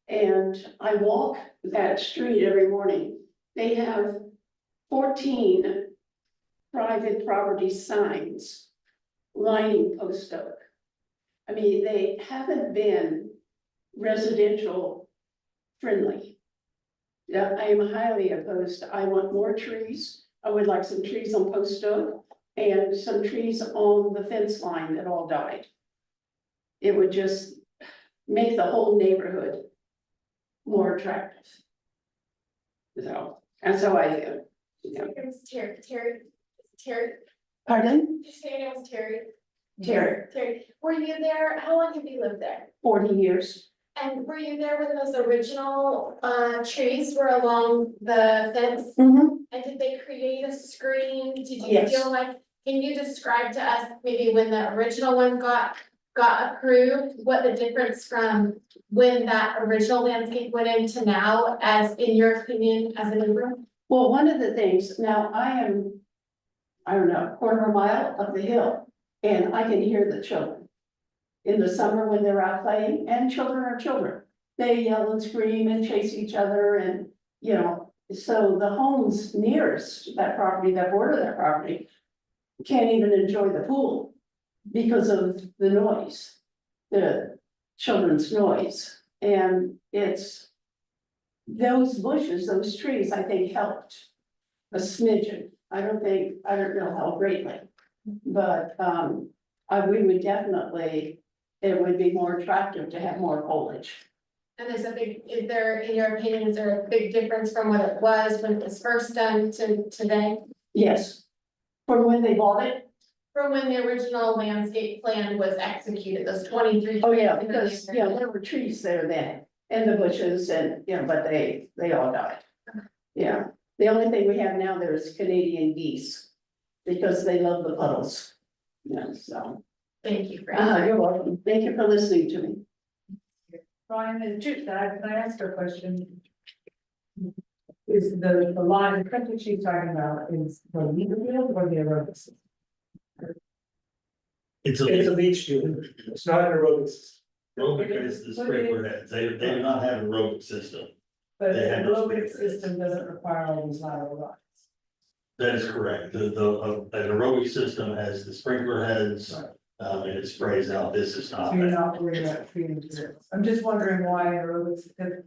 And I walk that street every morning. They have 14 private property signs lining Post Oak. I mean, they haven't been residential friendly. Yeah, I am highly opposed. I want more trees. I would like some trees on Post Oak and some trees on the fence line that all died. It would just make the whole neighborhood more attractive. So, that's how I feel. Yeah. It was Terry, Pardon? did you say your name was Terry? Terry, Terry, were you there? How long have you lived there? 40 years. And were you there when those original trees were along the fence? Mm-hmm. And did they create a screen? Did you Yes. feel like, can you describe to us maybe when the original one got approved, what the difference from when that original landscape went into now, as in your opinion, as a neighbor? Well, one of the things, now I am, I don't know, a quarter of a mile up the hill, and I can hear the children. In the summer when they're out playing, and children are children, they yell and scream and chase each other and, you know, so the homes nearest that property, that border that property, can't even enjoy the pool because of the noise, the children's noise. And it's those bushes, those trees, I think helped a smidgen. I don't know how greatly, but we would definitely, it would be more attractive to have more foliage. And there's a big, is there, in your opinion, is there a big difference from what it was when it was first done to today? Yes. From when they bought it? From when the original landscape plan was executed, those 23. Oh, yeah, trees, and then because, they- you know, there were trees there then, and the bushes and, you know, but they all died. Yeah, the only thing we have now there is Canadian geese, because they love the puddles. Yeah, so, Thank you for you're welcome. Thank you for listening to me. Brian and Jude, can I ask her a question? Is the line, the country she's talking about is the legal field or the aerobics? It's It's a a, leach field, it's not an aerobics. aerobic is the sprinkler heads, they do not have an aerobic system. But the They have no aerobic sprinkler. system doesn't require all these lateral lines. That is correct, an aerobic system has the sprinkler heads, and it sprays out, this is So not. you're not worried about treating materials. I'm just wondering why aerobics, because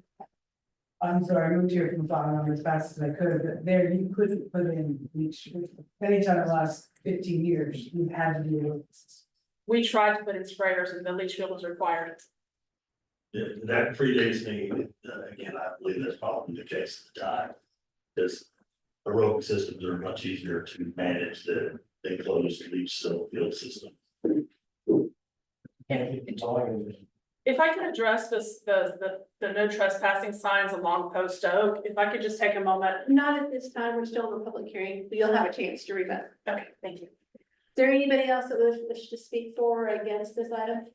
I'm sorry, I moved here from Bartonville as fast as I could, but there you couldn't put in bleach. Anytime in the last 15 years, you've had to do aerobics. We tried to put in sprayers and the leach field was required. Yeah, that predates me, again, I believe that's probably the case at the time. Because aerobic systems are much easier to manage than enclosed leach field system. If I could address this, the no trespassing signs along Post Oak, if I could just take a moment. Not at this time, we're still in the public hearing, but you'll have a chance to rebut. Okay, thank you. Is there anybody else that would wish to speak for or against this item?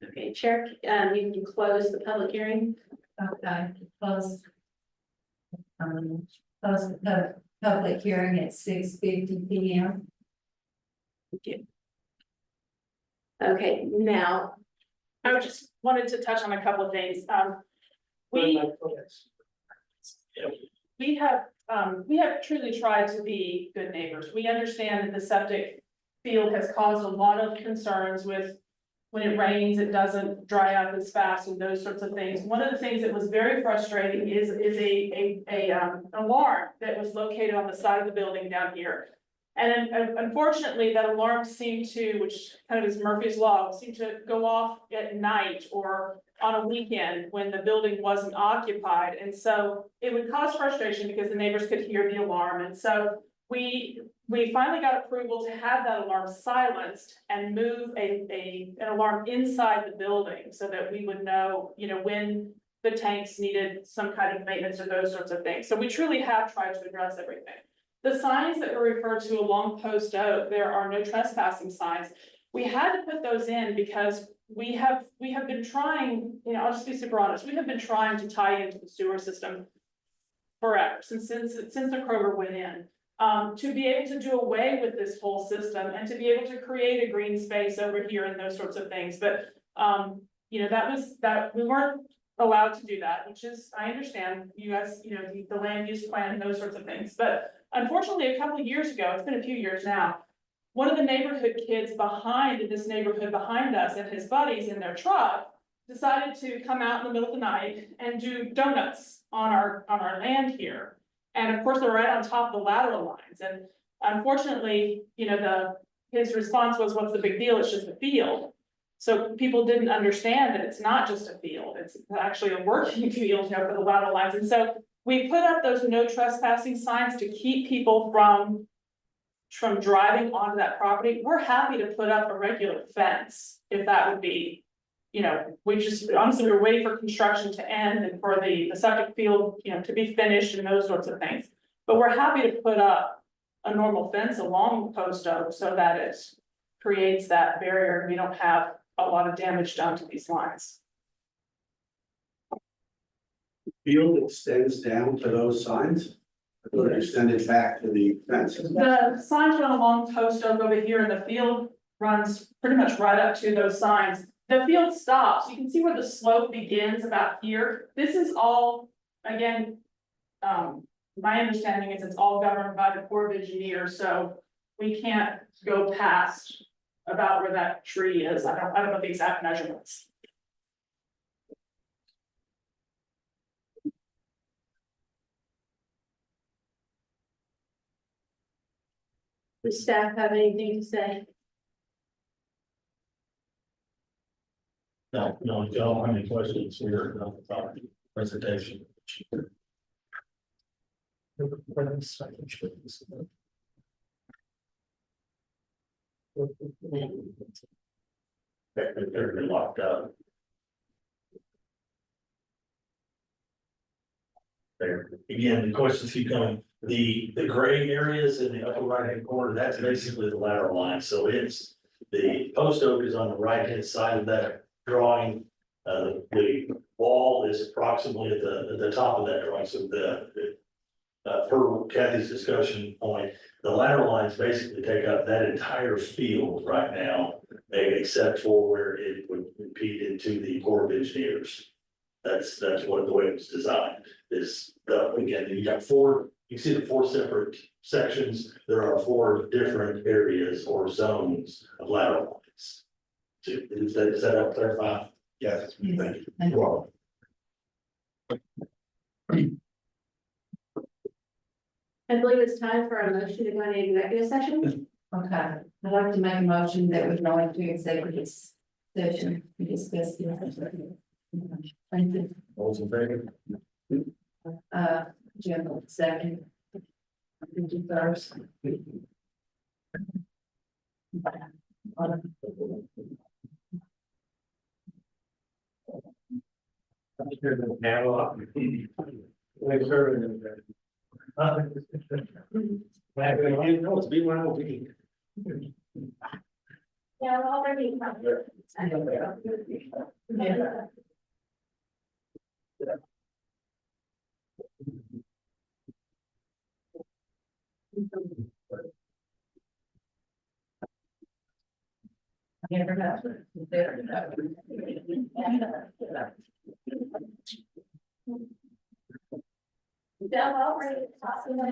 Okay, Chair, you can close the public hearing. Okay, close. Close the public hearing at 6:50 p.m. Okay, now, I just wanted to touch on a couple of things. We have truly tried to be good neighbors. We understand that the septic field has caused a lot of concerns with when it rains, it doesn't dry up as fast and those sorts of things. One of the things that was very frustrating is an alarm that was located on the side of the building down here. And unfortunately, that alarm seemed to, which kind of is Murphy's Law, seemed to go off at night or on a weekend when the building wasn't occupied. And so it would cause frustration because the neighbors could hear the alarm. And so we finally got approval to have that alarm silenced and move an alarm inside the building so that we would know, when the tanks needed some kind of maintenance or those sorts of things. So we truly have tried to address everything. The signs that were referred to along Post Oak, there are no trespassing signs. We had to put those in because we have been trying, I'll just be super honest, we have been trying to tie into the sewer system forever, since the Kroger went in. To be able to do away with this whole system and to be able to create a green space over here and those sorts of things, but that we weren't allowed to do that, which is, I understand, you guys, the land use plan and those sorts of things, but unfortunately, a couple of years ago, it's been a few years now, one of the neighborhood kids behind this neighborhood behind us and his buddies in their truck decided to come out in the middle of the night and do donuts on our land here. And of course, they're right on top of the lateral lines. And unfortunately, his response was, "What's the big deal? It's just a field." So people didn't understand that it's not just a field, it's actually a working field, for the lateral lines. And so we put up those no trespassing signs to keep people from driving onto that property. We're happy to put up a regular fence if that would be, we just, honestly, we're waiting for construction to end and for the septic field, to be finished and those sorts of things. But we're happy to put up a normal fence along Post Oak so that it creates that barrier and we don't have a lot of damage done to these lines. Field extends down to those signs, or extended back to the fence. The signs run along Post Oak over here and the field runs pretty much right up to those signs. The field stops. You can see where the slope begins about here. This is all, again, my understanding is it's all governed by the Corps of Engineers, so we can't go past about where that tree is. I don't know the exact measurements. does staff have anything to say? No, Joe, how many questions here about the property presentation? They're locked up. There, again, the questions keep coming. The gray areas in the upper right hand corner, that's basically the lateral line, so it's. The post oak is on the right hand side of that drawing. The wall is approximately at the top of that drawing, so per Kathy's discussion point, the lateral lines basically take up that entire field right now, except for where it would repeat into the Corps of Engineers. That's what the way it was designed is again, you got you see the 4 separate sections. There are 4 different areas or zones of lateral lines. Does that help clarify? Yes, thank you. Thank you. Well, I believe it's time for a motion to go into executive session. Okay, I'd like to make a motion that we go into executive session to discuss the. Thank you. all those in favor? Jim, second. Did you first? Now, it's BYOB. Yeah, we're already. Yeah, we're already talking about that.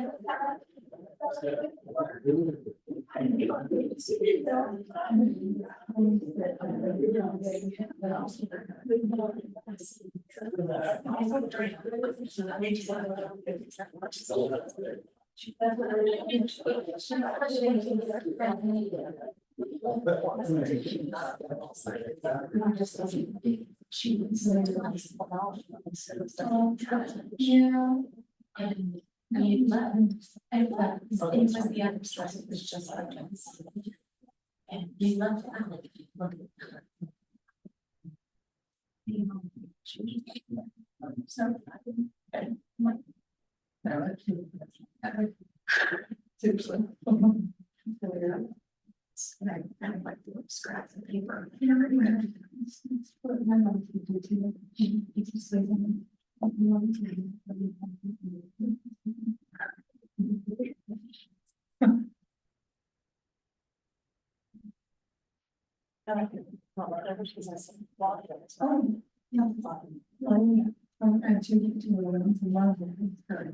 Yeah. And he left, and left, so it was the other side, it was just like this. And he left out. So. Seriously. I like to scrap the paper. And to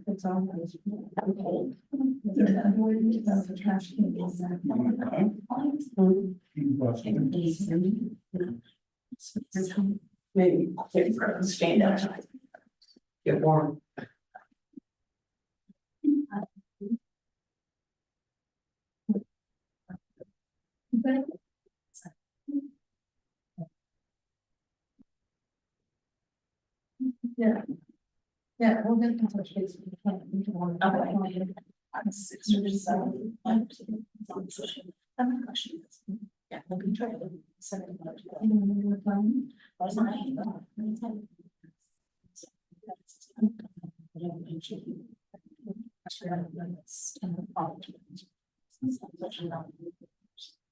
it's always. The trash can is maybe stand outside. Get warm. Yeah. Yeah, we'll get in touch base with you. I'm 6 or 7. I'm not sure. Yeah, we'll be trying to send it out.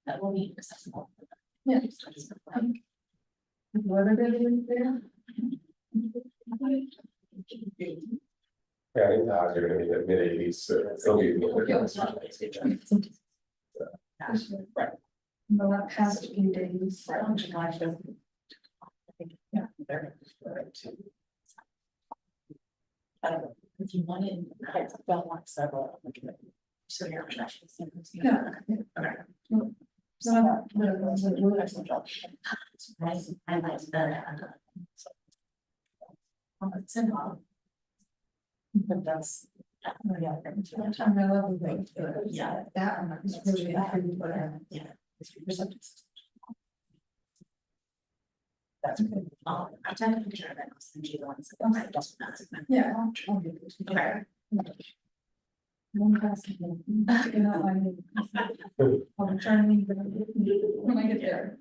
That will be accessible. Yeah. What are they doing there? Yeah, I think the odds are gonna be the mid-80s, so it'll be. Right. In the past few days. Yeah, they're right too. I don't know, if you wanted, I felt like several. So you're actually. Yeah. Okay. So, I like that. But that's. Yeah, that one is really. Yeah. That's okay. I took a picture of it, I'll send you the ones. Yeah. I'll get it. Okay. One class. You know, I'm trying to, when I get there.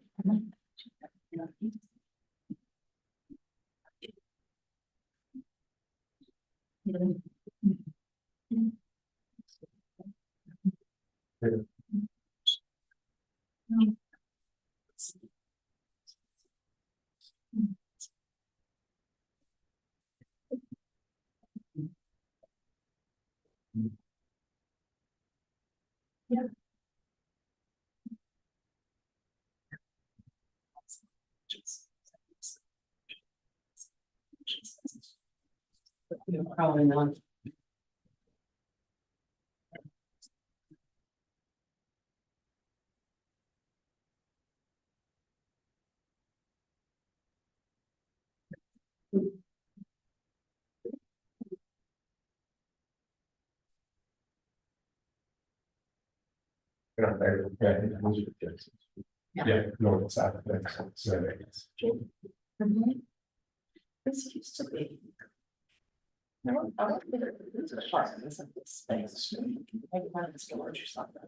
Probably not. Yeah, north and south. So. This used to be. No, I don't think it's a part of this space. Maybe one of the storage or something.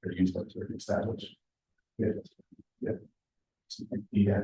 Or use that to establish. Yeah. Yeah. Yeah.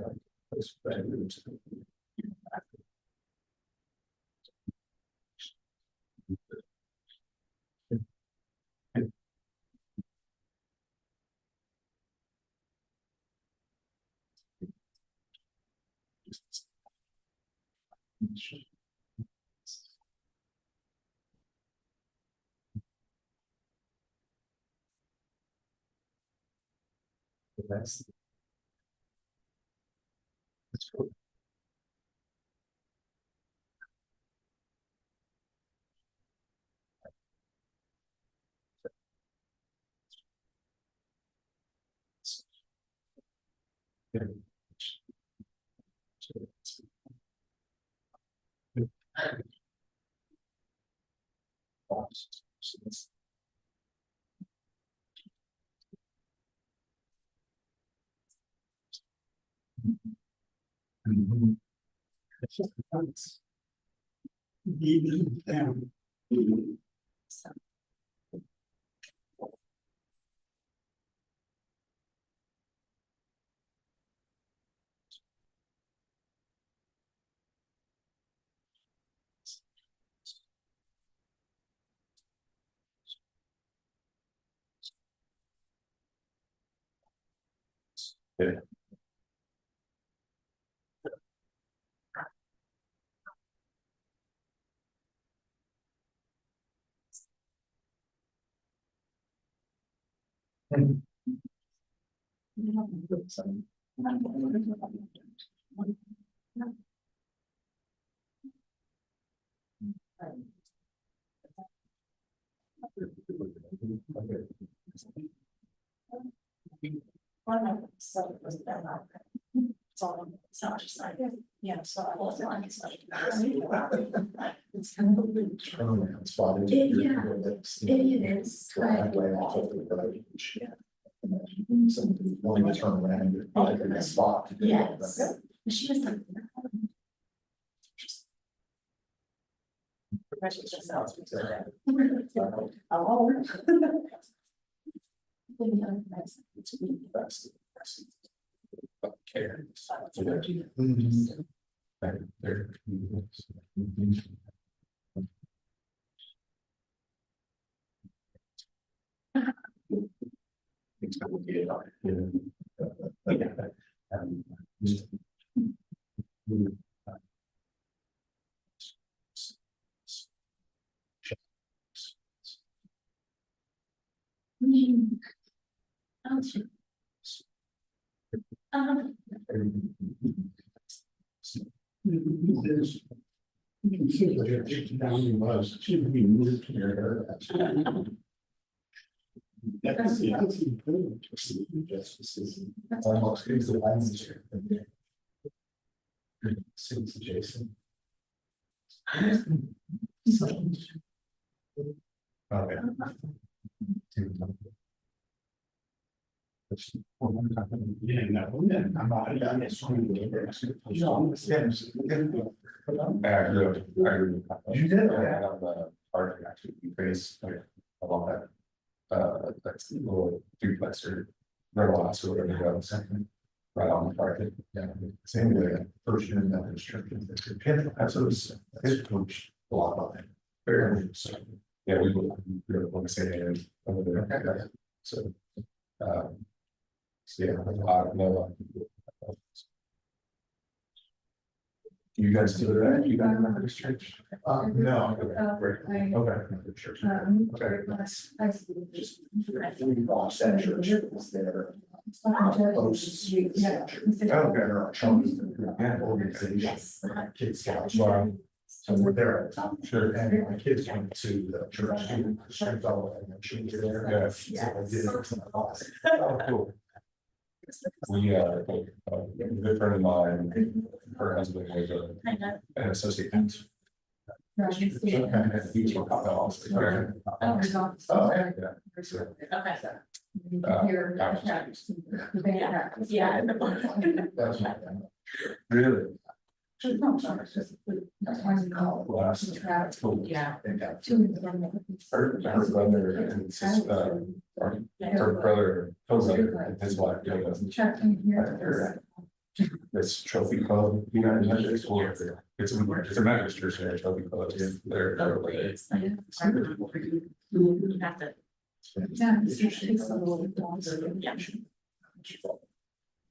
That's cool. Yeah. Mhm. It's just the fence. Even down. Yeah. Yeah, so I was like, it's like. It's kind of a big turnaround spot. It is. Driveway off of the road. So wanting to turn around, you're probably in that spot. Yes. She was like. Almost things that I'm here. Since Jason. Okay. Yeah, no, I'm not. You did. I have the art actually, you face like a lot of. That's the little duplex or rental house or whatever you go, second. Right on the park, yeah, same way, first in that construction. That's those, it's coached a lot of it. Very much so. Yeah, we want to say it over there. So. So yeah, a lot of no. You guys do that? You guys remember this church? No. Okay. Okay. Church. Okay. Just. We lost that church. Was there. Posts. Yes. Kids scouts. Wow. So we're there. Sure. And my kids went to the church. And she was there. Yes. Oh, cool. We a good friend of mine, her husband was an associate. He was Yeah. Really? That's why we call it. Yeah. Her brother and his her brother, and his wife, this trophy club, you know, it's a Methodist church, and a trophy club, they're You have to.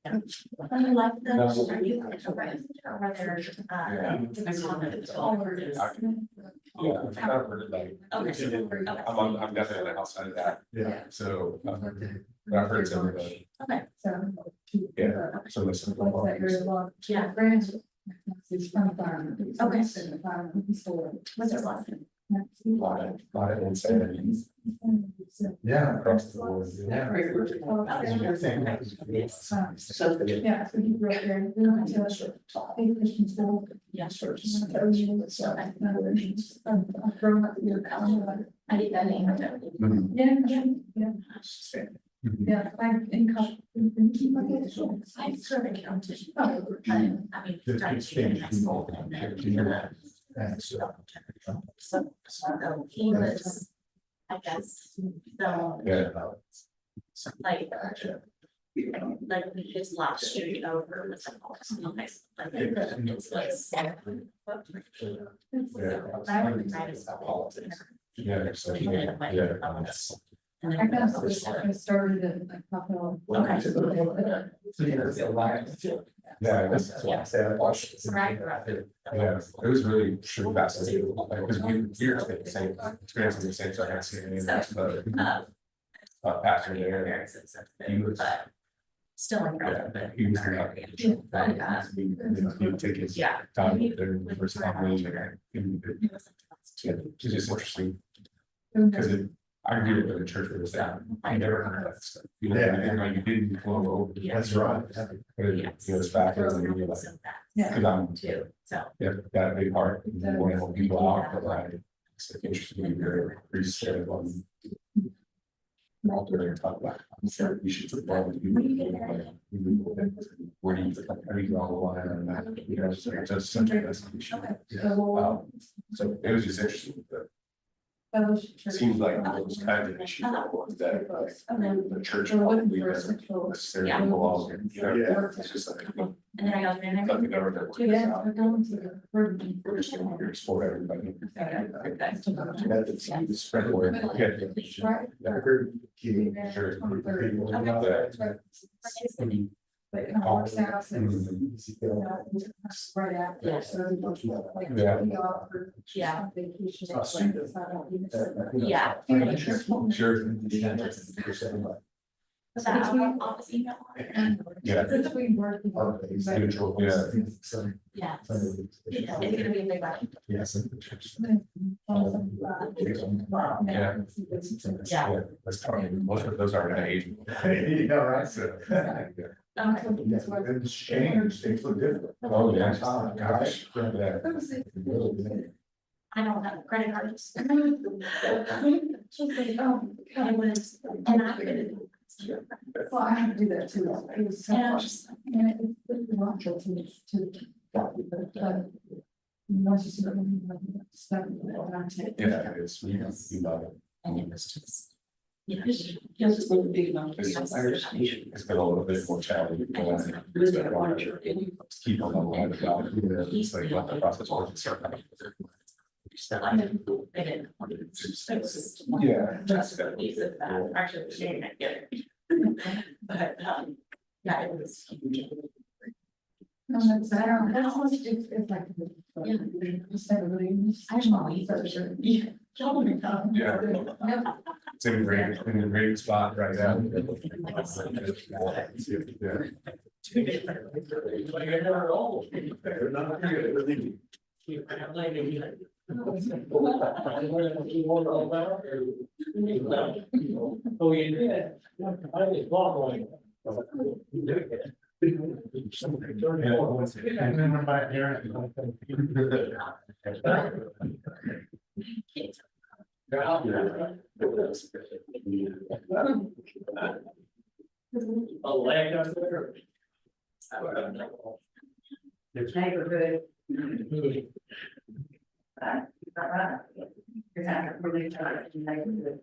I like the. Are you yeah, I've kind of heard it like. Okay. I'm definitely outside of that. Yeah. So, I've heard some of the. Okay. Yeah. So listen. Yeah. It's from farm. Okay. What's your last name? A lot of insanity. Yeah, across the board. Yeah. So, yeah, so you grew up there, we don't tell us big Christian school. Yeah. Church. I've grown up in I need that name. Yeah, I'm in keep my head short. I'm sort of accountant. Oh, I mean, starting to get in high school and then. So he was, I guess, so. Yeah. Like we just last street over was like it's like. Yeah. So, I guess I started at like Buffalo. yeah, that's what I said. Yeah, it was really true fascinating, because we're the same experience, the same, so I haven't seen any of that, but after there. He was. Still in. Yeah, he was the. He would take his time with their first time. It's just interesting, because I grew up in a church where it was that, I never heard of that stuff. You know, and like you didn't flow over. That's right. You know, it's back and you're like, because I'm, Too, so. yeah, got a big heart, and want to help people out, but like, it's interesting, you're pretty scared of them. Alter and talk about, I'm sure you should. Where do you, how do you draw the line on that, you know, so just something that's. So it was just interesting, but. It seems like those kinds of issues are ones that the church probably doesn't necessarily belong in, you know, it's just like. And then I got in there. Something over there. We're just going to explore everybody. It's spread the word. But it kind of works out, and right after, so. Yeah. Vacation. Yeah. Sure. Was that our office email? Yeah. Between work and- Yeah. It's gonna be a big one. Yes. Yeah. That's probably, most of those are age. Yeah, right, so. Okay. It's changed, things look different. Oh, yeah. Gosh. I don't have credit cards. And I couldn't. Well, I had to do that too. It was so And I'm much. just, And it's natural to. Once you see the stuff. Yeah, it is, you love it. and it was just. Yeah. Just a little big enough. It's been a little bit more challenging. Keep on the line about it. It's like what the process was. Yeah. Actually, she didn't get it. But, yeah, it was. No, that's, I don't, that's what it's like. Yeah. Just everybody. I just want to eat those. Yeah. Yeah. It's in a great spot right now. Oh, you did. I was following. Oh, land up there. Neighborhood. Right. You're not really trying to neighborhood.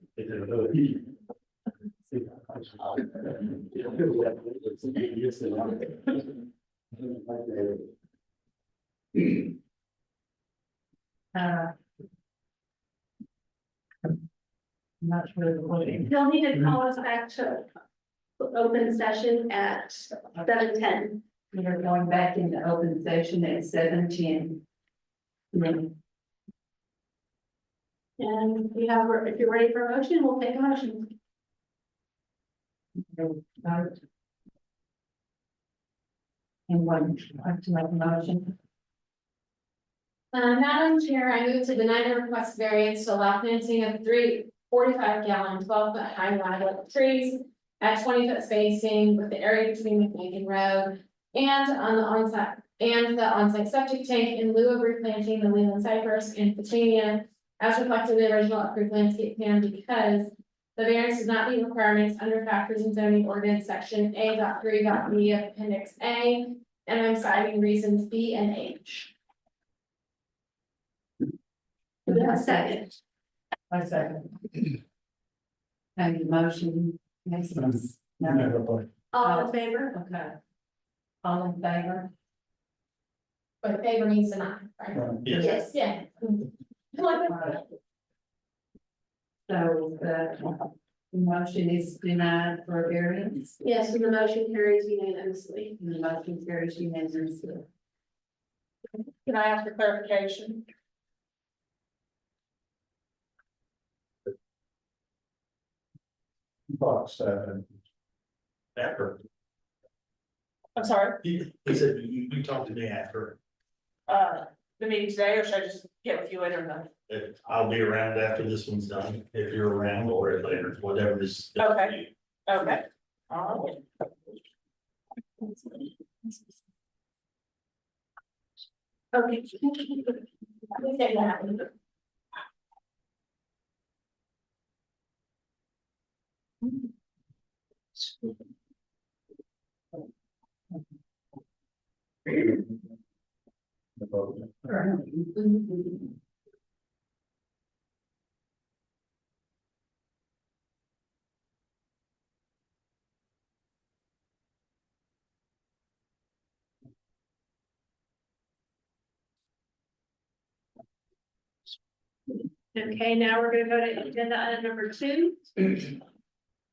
Not sure what it. You'll need to call us back to open session at 7:10. We're going back into open session at 7:10. And if you're ready for a motion, we'll take a motion. And one, like to make a motion. Madam Chair, I move to deny the request variance to allow planting of 3 45-gallon, 12-foot high live trees at 20-foot spacing with the area between McNagan Road and the on-site septic tank in lieu of replanting the Leland cypress and Petania as reflected in the original approved landscape plan because the variance does not meet requirements under factors in zoning ordinance section A.3.B of appendix A, and I'm citing reasons B and H. Do we have a second? I second. And the motion makes sense. No. All in favor? Okay. All in favor? But favor means deny, right? Yes. Yeah. So the motion is denied for variance, Yes, and the motion carries unanimously. and the motion carries unanimously. Can I ask for clarification? Box, After, I'm sorry, he said, you talked to me after, the meeting today, or should I just get with you later? if I'll be around after this one's done, if you're around or later, whatever is. Okay. Okay. Okay. Okay, now we're gonna go to agenda item number 2.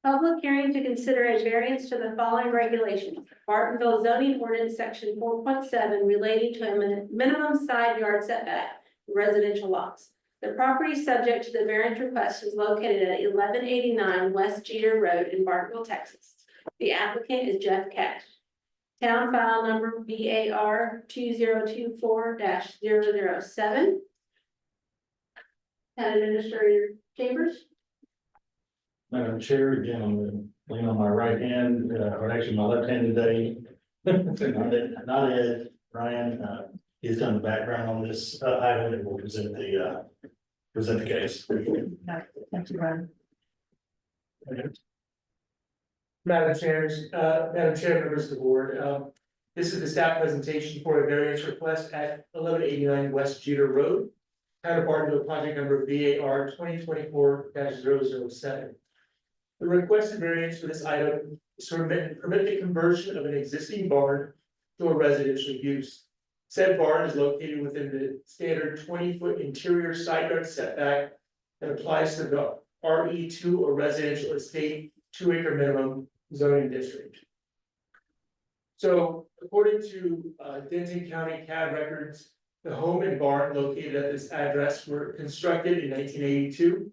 Public hearing to consider a variance to the following regulations. Bartonville zoning ordinance section 4.7 relating to a minimum side yard setback for residential lots. The property subject to the variance request is located at 1189 West Jeter Road in Bartonville, Texas. The applicant is Jeff Cash. Town file number BAR 2024-007. Town Administrator Chambers. Madam Chair, again, I'm gonna lean on my right hand, or actually my left hand today. Not Ed, Ryan, he's done the background on this, item and will present the case. Thank you, Brian. Madam Chair, members of the board, this is the staff presentation for a variance request at 1189 West Jeter Road. Town of Bartonville, project number BAR 2024-007. The requested variance for this item is to permit the conversion of an existing barn to a residential use. Said barn is located within the standard 20-foot interior side yard setback that applies to the RE2 or residential estate 2-acre minimum zoning district. So according to Denton County CAD records, the home and barn located at this address were constructed in 1982.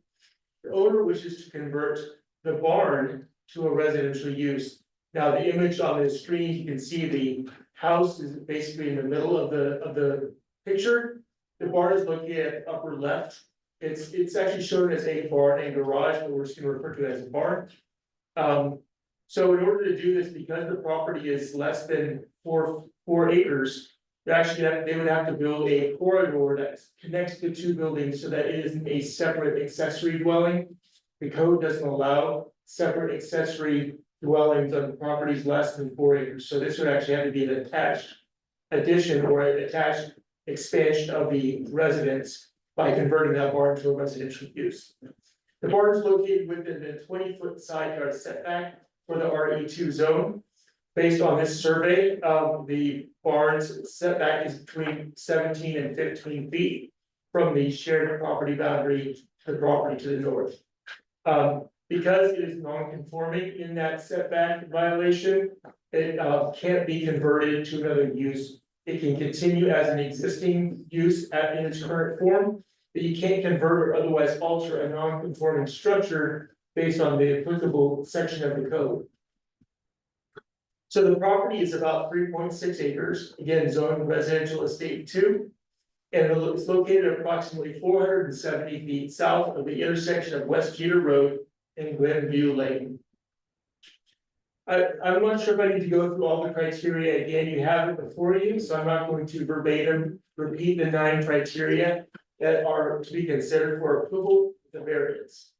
The owner wishes to convert the barn to a residential use. Now, the image on the screen, you can see the house is basically in the middle of the picture. The barn is located at the upper left. It's actually shown as a barn and garage, but we're just gonna refer to it as a barn. So in order to do this, because the property is less than four acres, they would have to build a corridor that connects the two buildings so that it isn't a separate accessory dwelling. The code doesn't allow separate accessory dwellings on properties less than 4 acres, so this would actually have to be an attached addition or an attached expansion of the residence by converting that barn to a residential use. The barn is located within the 20-foot side yard setback for the RE2 zone. Based on this survey, the barn's setback is between 17 and 15 feet from the shared property boundary to the property to the north. Because it is non-conforming in that setback violation, it can't be converted to another use. It can continue as an existing use in its current form, but you can't convert or otherwise alter a non-conforming structure based on the applicable section of the code. So the property is about 3.6 acres, again, zoned residential estate 2. And it's located approximately 470 feet south of the intersection of West Jeter Road and Glenview Lane. I'm not sure if I need to go through all the criteria again, you have it before you, so I'm not going to verbatim repeat the 9 criteria that are to be considered for approval of the variance.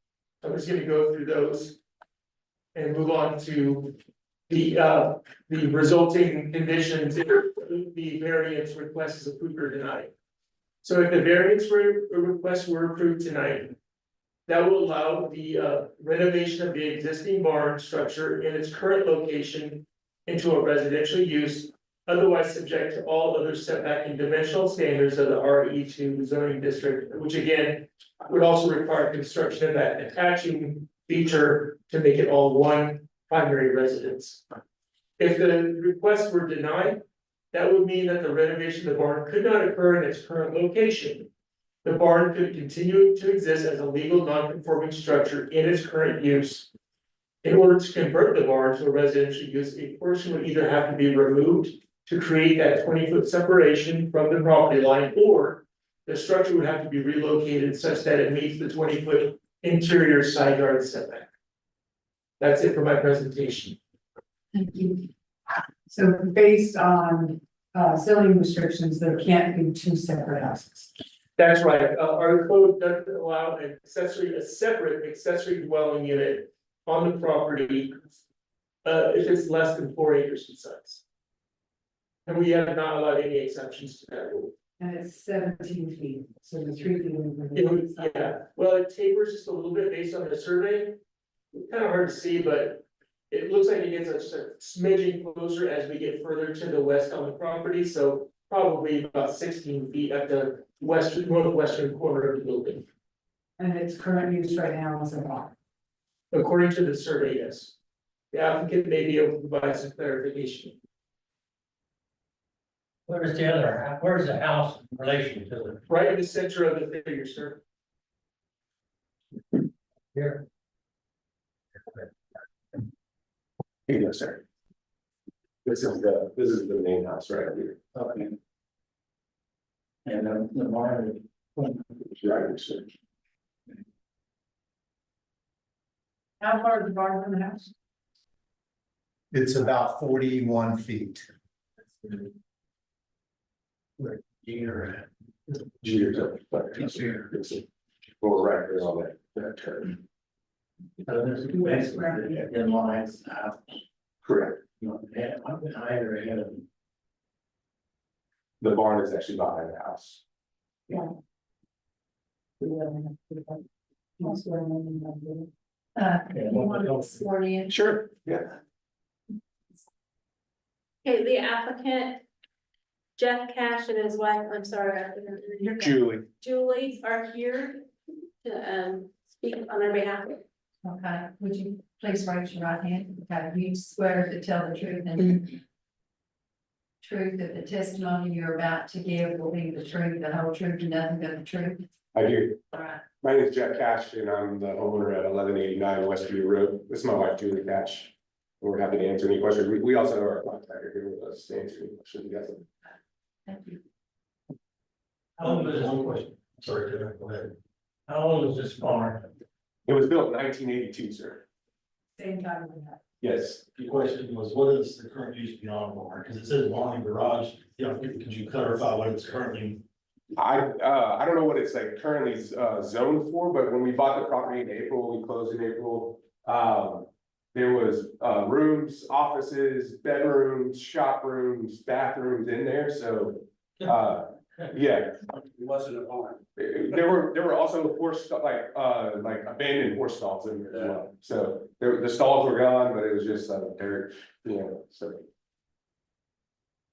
I'm just gonna go through those and move on to the resulting conditions if the variance request is approved or denied. So if the variance request were approved tonight, that will allow the renovation of the existing barn structure in its current location into a residential use, otherwise subject to all other setback and dimensional standards of the RE2 zoning district, which again would also require construction of that attaching feature to make it all one primary residence. If the request were denied, that would mean that the renovation of the barn could not occur in its current location. The barn could continue to exist as a legal non-conforming structure in its current use. In order to convert the barn to a residential use, a portion would either have to be removed to create that 20-foot separation from the property line, or the structure would have to be relocated such that it meets the 20-foot interior side yard setback. That's it for my presentation. Thank you. So based on zoning restrictions, there can't be 2 separate houses. That's right, our code doesn't allow a separate accessory dwelling unit on the property. If it's less than 4 acres in size. And we have not allowed any exceptions to that rule. And it's 17 feet, so the 3 feet. Yeah, well, it tapers just a little bit based on the survey. Kind of hard to see, but it looks like it gets a smidgen closer as we get further to the west on the property, so probably about 16 feet at the northwestern corner of the building. And its current use right now is a barn. According to the survey, yes. The applicant may be able to provide some clarification. Where's the house in relation to the, Right in the center of the figure, sir. here? Yes, sir. This is the main house right here. Okay. And the barn. Right, sir. How far is the barn from the house? It's about 41 feet. Year. Years of, but we're right there on that turn. So there's basically in lines, Correct. you know, I'm behind or ahead of them. The barn is actually behind the house. You want to be sworn in? Sure, yeah. Okay, the applicant, Jeff Cash and his wife, I'm sorry, I didn't- Julie. Julie are here to, speak on our behalf. Okay, would you please raise your right hand? Okay, you swear to tell the truth and truth that the testimony you're about to give will be the truth, the whole truth, and nothing but the truth? I do. All right. My name is Jeff Cash and I'm the owner at 1189 Westview Road. This is my wife Julie Cash. We're happy to answer any questions. We also have our contractor here with us to answer any questions you guys have. Thank you. How old is one question? Sorry, go ahead. How old is this barn? It was built in 1982, sir. Same time we have. Yes. The question was, what is the current use beyond barn? Because it says barn and garage, you know, could you clarify what it's currently? I don't know what it's like currently zoned for, but when we bought the property in April, we closed in April. There was rooms, offices, bedrooms, shop rooms, bathrooms in there, so yeah. It wasn't a barn. There were also horse, like abandoned horse stalls in there as well. So the stalls were gone, but it was just dirt, you know, so.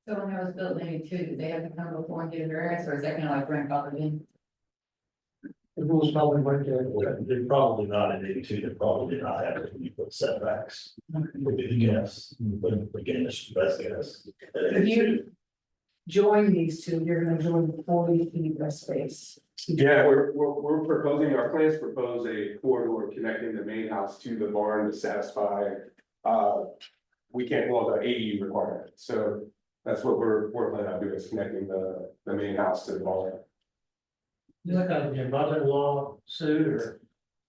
So when it was built in 82, did they have to come before and get a variance, or is that kind of like grandfathered in? The rules probably weren't there. They're probably not in 82, they probably did not have to put setbacks. Would be the guess, but again, it's your best guess. If you join these two, you're gonna join 40 feet of space. Yeah, we're proposing, our plans propose a corridor connecting the main house to the barn to satisfy. We can't, well, the ADU requirement, so that's what we're planning on doing, is connecting the main house to the barn. You look like your mother-in-law suit or?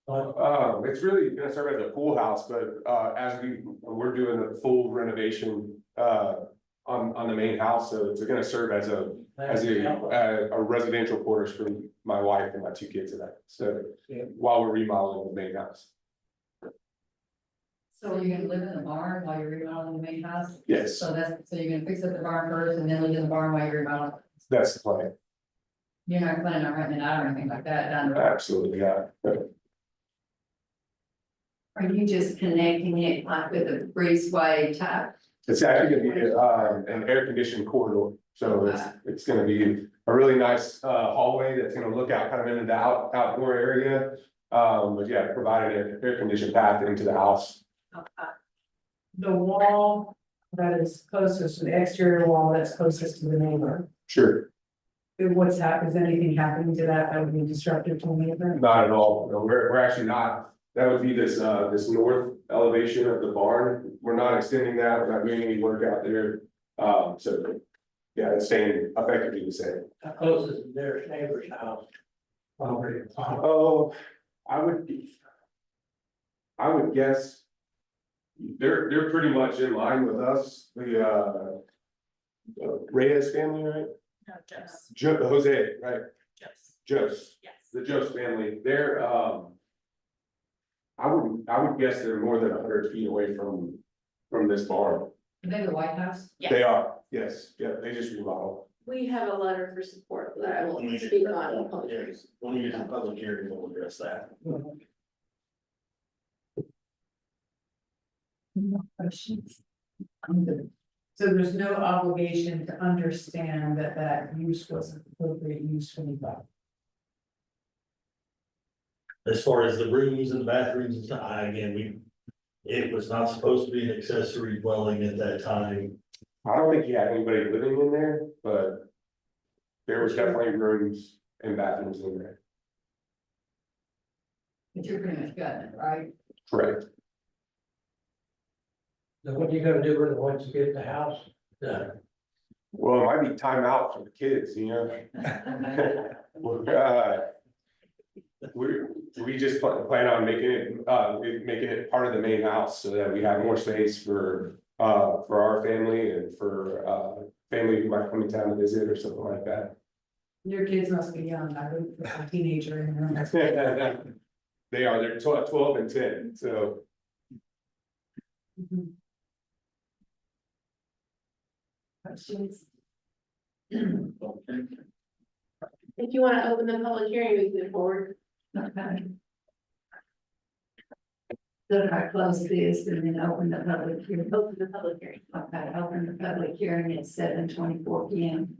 What? It's really gonna serve as a pool house, but as we're doing the full renovation on the main house, so it's gonna serve as a residential quarters for my wife and my two kids in that. So while we're remodeling the main house. So you're gonna live in the barn while you're remodeling the main house? Yes, So you're gonna fix up the barn first and then live in the barn while you're remodeling? that's the plan. You're not planning on renting it out or anything like that down the road? Absolutely, yeah. Are you just connecting it like with a breezeway type? It's actually gonna be an air conditioned corridor, so it's gonna be a really nice hallway that's gonna look out kind of into the outdoor area. But yeah, providing an air conditioned path into the house. The wall that is closest to the exterior wall that's closest to the neighbor. Sure. Is anything happening to that would be disruptive to the neighbor? Not at all. No, we're actually not. That would be this north elevation of the barn. We're not extending that. We're not doing any work out there. So yeah, it's staying effectively the same. How close is their neighbor's house? Property. Oh, I would guess. They're pretty much in line with us. The Reyes family, right? No, just, Jose, right? just, Jose. yes. The Jost family, they're, I would guess they're more than 100 feet away from this barn. Are they the White House? They are, yes, yeah, they just remodeled. We have a letter for support that I will When we speak get on in public hearing. when we get to the public hearing, we'll address that. No questions. So there's no obligation to understand that use was an appropriate use for the dog. As far as the rooms and the bathrooms and stuff, it was not supposed to be an accessory dwelling at that time. I don't think you had anybody living in there, but there was definitely rooms and bathrooms in there. But you're pretty much gutting it, right? Correct. So what are you gonna do with it once you get the house done? Well, it might be time out for the kids, you know? We just plan on making it part of the main house so that we have more space for our family and for, family who might come in town to visit or something like that. Your kids must be young, I would, a teenager in there. They are, they're 12 and 10, so. Questions? If you want to open the public hearing, we can move forward. Okay. So if I close this and then open the public hearing. Open the public hearing. Okay, open the public hearing at 7:24 p.m.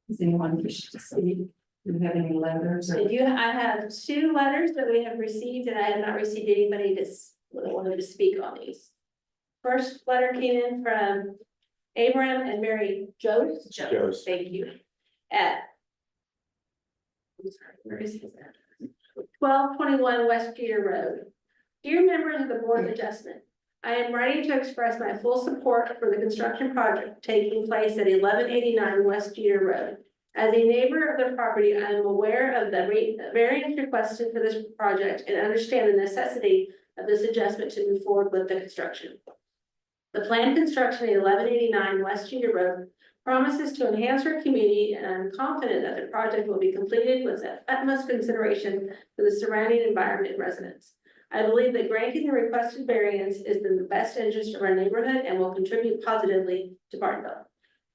Does anyone wish to speak? Do you have any letters or? I have 2 letters that we have received, and I have not received anybody that wanted to speak on these. First letter came in from Abraham and Mary Jones. Jones. Thank you. At. I'm sorry, where is his address? 1221 West Jeter Road. Dear members of the Board of Adjustment, I am writing to express my full support for the construction project taking place at 1189 West Jeter Road. As a neighbor of the property, I am aware of the variance requested for this project and understand the necessity of this adjustment to move forward with the construction. The planned construction at 1189 West Jeter Road promises to enhance our community, and I'm confident that the project will be completed with the utmost consideration for the surrounding environment and residents. I believe that granting the requested variance is in the best interest of our neighborhood and will contribute positively to Bartonville.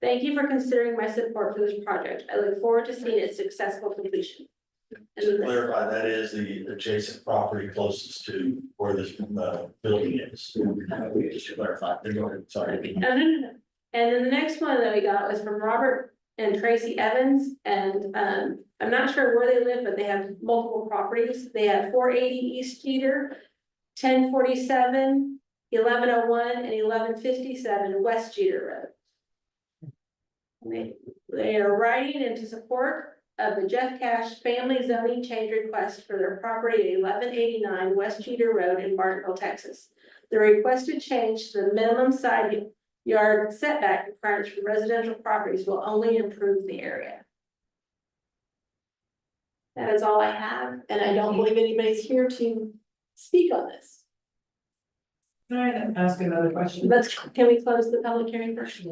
Thank you for considering my support for this project. I look forward to seeing its successful completion. To clarify, that is the adjacent property closest to where this building is. Just to clarify, sorry. No. And then the next one that we got was from Robert and Tracy Evans, and I'm not sure where they live, but they have multiple properties. They have 480 East Jeter, 1047, 1101, and 1157 West Jeter Road. They are writing into support of the Jeff Cash family zoning change request for their property at 1189 West Jeter Road in Bartonville, Texas. The requested change to the minimum side yard setback requirements for residential properties will only improve the area. That is all I have, and I don't believe anybody's here to speak on this. Can I ask another question? Can we close the public hearing first?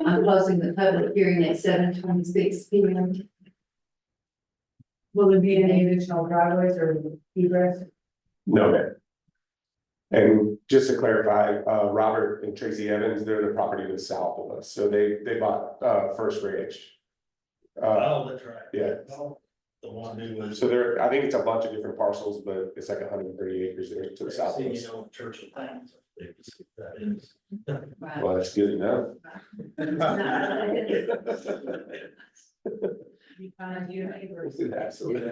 I'm closing the public hearing at 7:26 p.m. Will there be any additional driveways or egress? No, ma'am. And just to clarify, Robert and Tracy Evans, they're the property to the south of us, so they bought First Ranch. Oh, that's right. Yeah. The one who was. So I think it's a bunch of different parcels, but it's like 130 acres there to the south of us. Church of Things. That is. Well, that's good enough. You find your neighbors. Absolutely.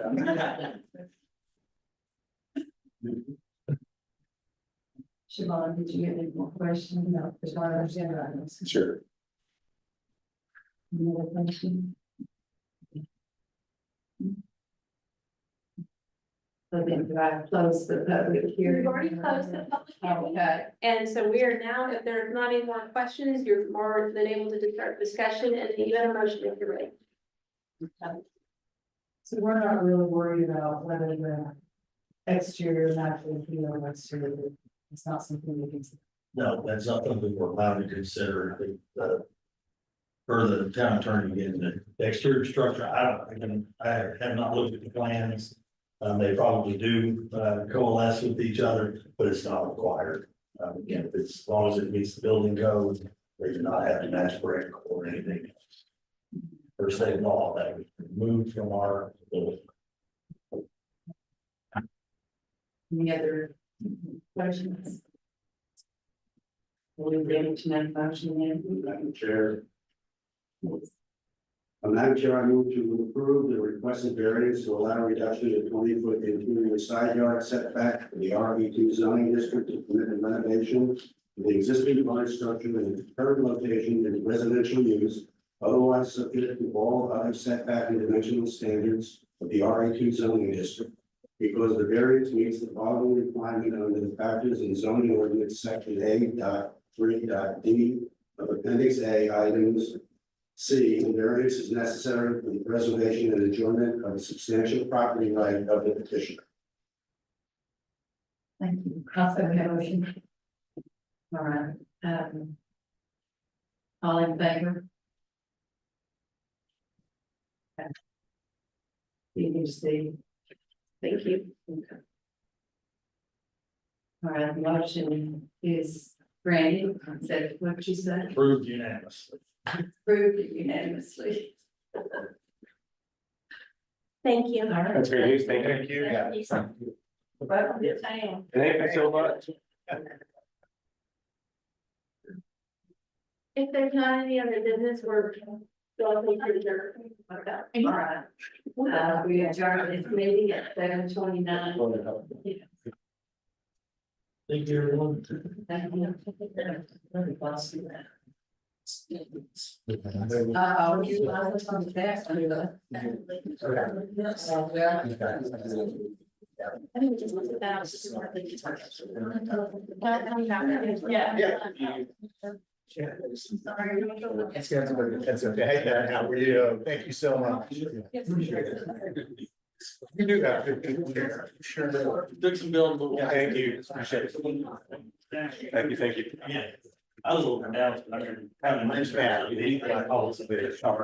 Siobhan, did you have any more questions? No, just want to understand that. Sure. Any other question? So then do I close the public hearing? We've already closed the public hearing. Okay. And so we are now, if there's not any more questions, you're more than able to start discussion and even a motion if you're ready. So we're not really worried about whether the exterior matches the exterior. It's not something we can. No, that's not something we're allowed to consider, for the town attorney again, the exterior structure, I have not looked at the plans. They probably do coalesce with each other, but it's not required. Again, if it's, as long as it meets the building code, they do not have to match brick or anything else. For state law, that was removed from our building. Any other questions? Are we ready to make a motion then? Madam Chair. Madam Chair, I move to approve the requested variance to allow reduction to 20-foot interior side yard setback for the RV2 zoning district to permit the renovation of the existing barn structure in its current location in residential use, otherwise subject to all other setback and dimensional standards of the RV2 zoning district. because the variance meets the following requirement under the factors in zoning ordinance section A.3.D of appendix A items. C, the variance is necessary for the preservation and enjoyment of a substantial property right of the petitioner. Thank you. Also have a motion. All right, all in favor? Okay. You can see. Thank you. Okay. All right, the motion is granted. Is that what you said? Approved unanimously. Approved unanimously. Thank you. All right. That's great news, thank you. Welcome to town. Thank you so much. If there's not any other business, we're going to adjourn. Okay. All right. We adjourned this meeting at 7:29. Thank you, everyone. Thank you. You want to come back? I think we just looked at that. I was just wondering if That's okay. Hey, how are you? Thank you so much. You do that. Sure. Took some building, but. Yeah, thank you. Appreciate it. Thank you. Yeah, I was looking down. I mean, Nice man. You need that. Oh, it's a bit.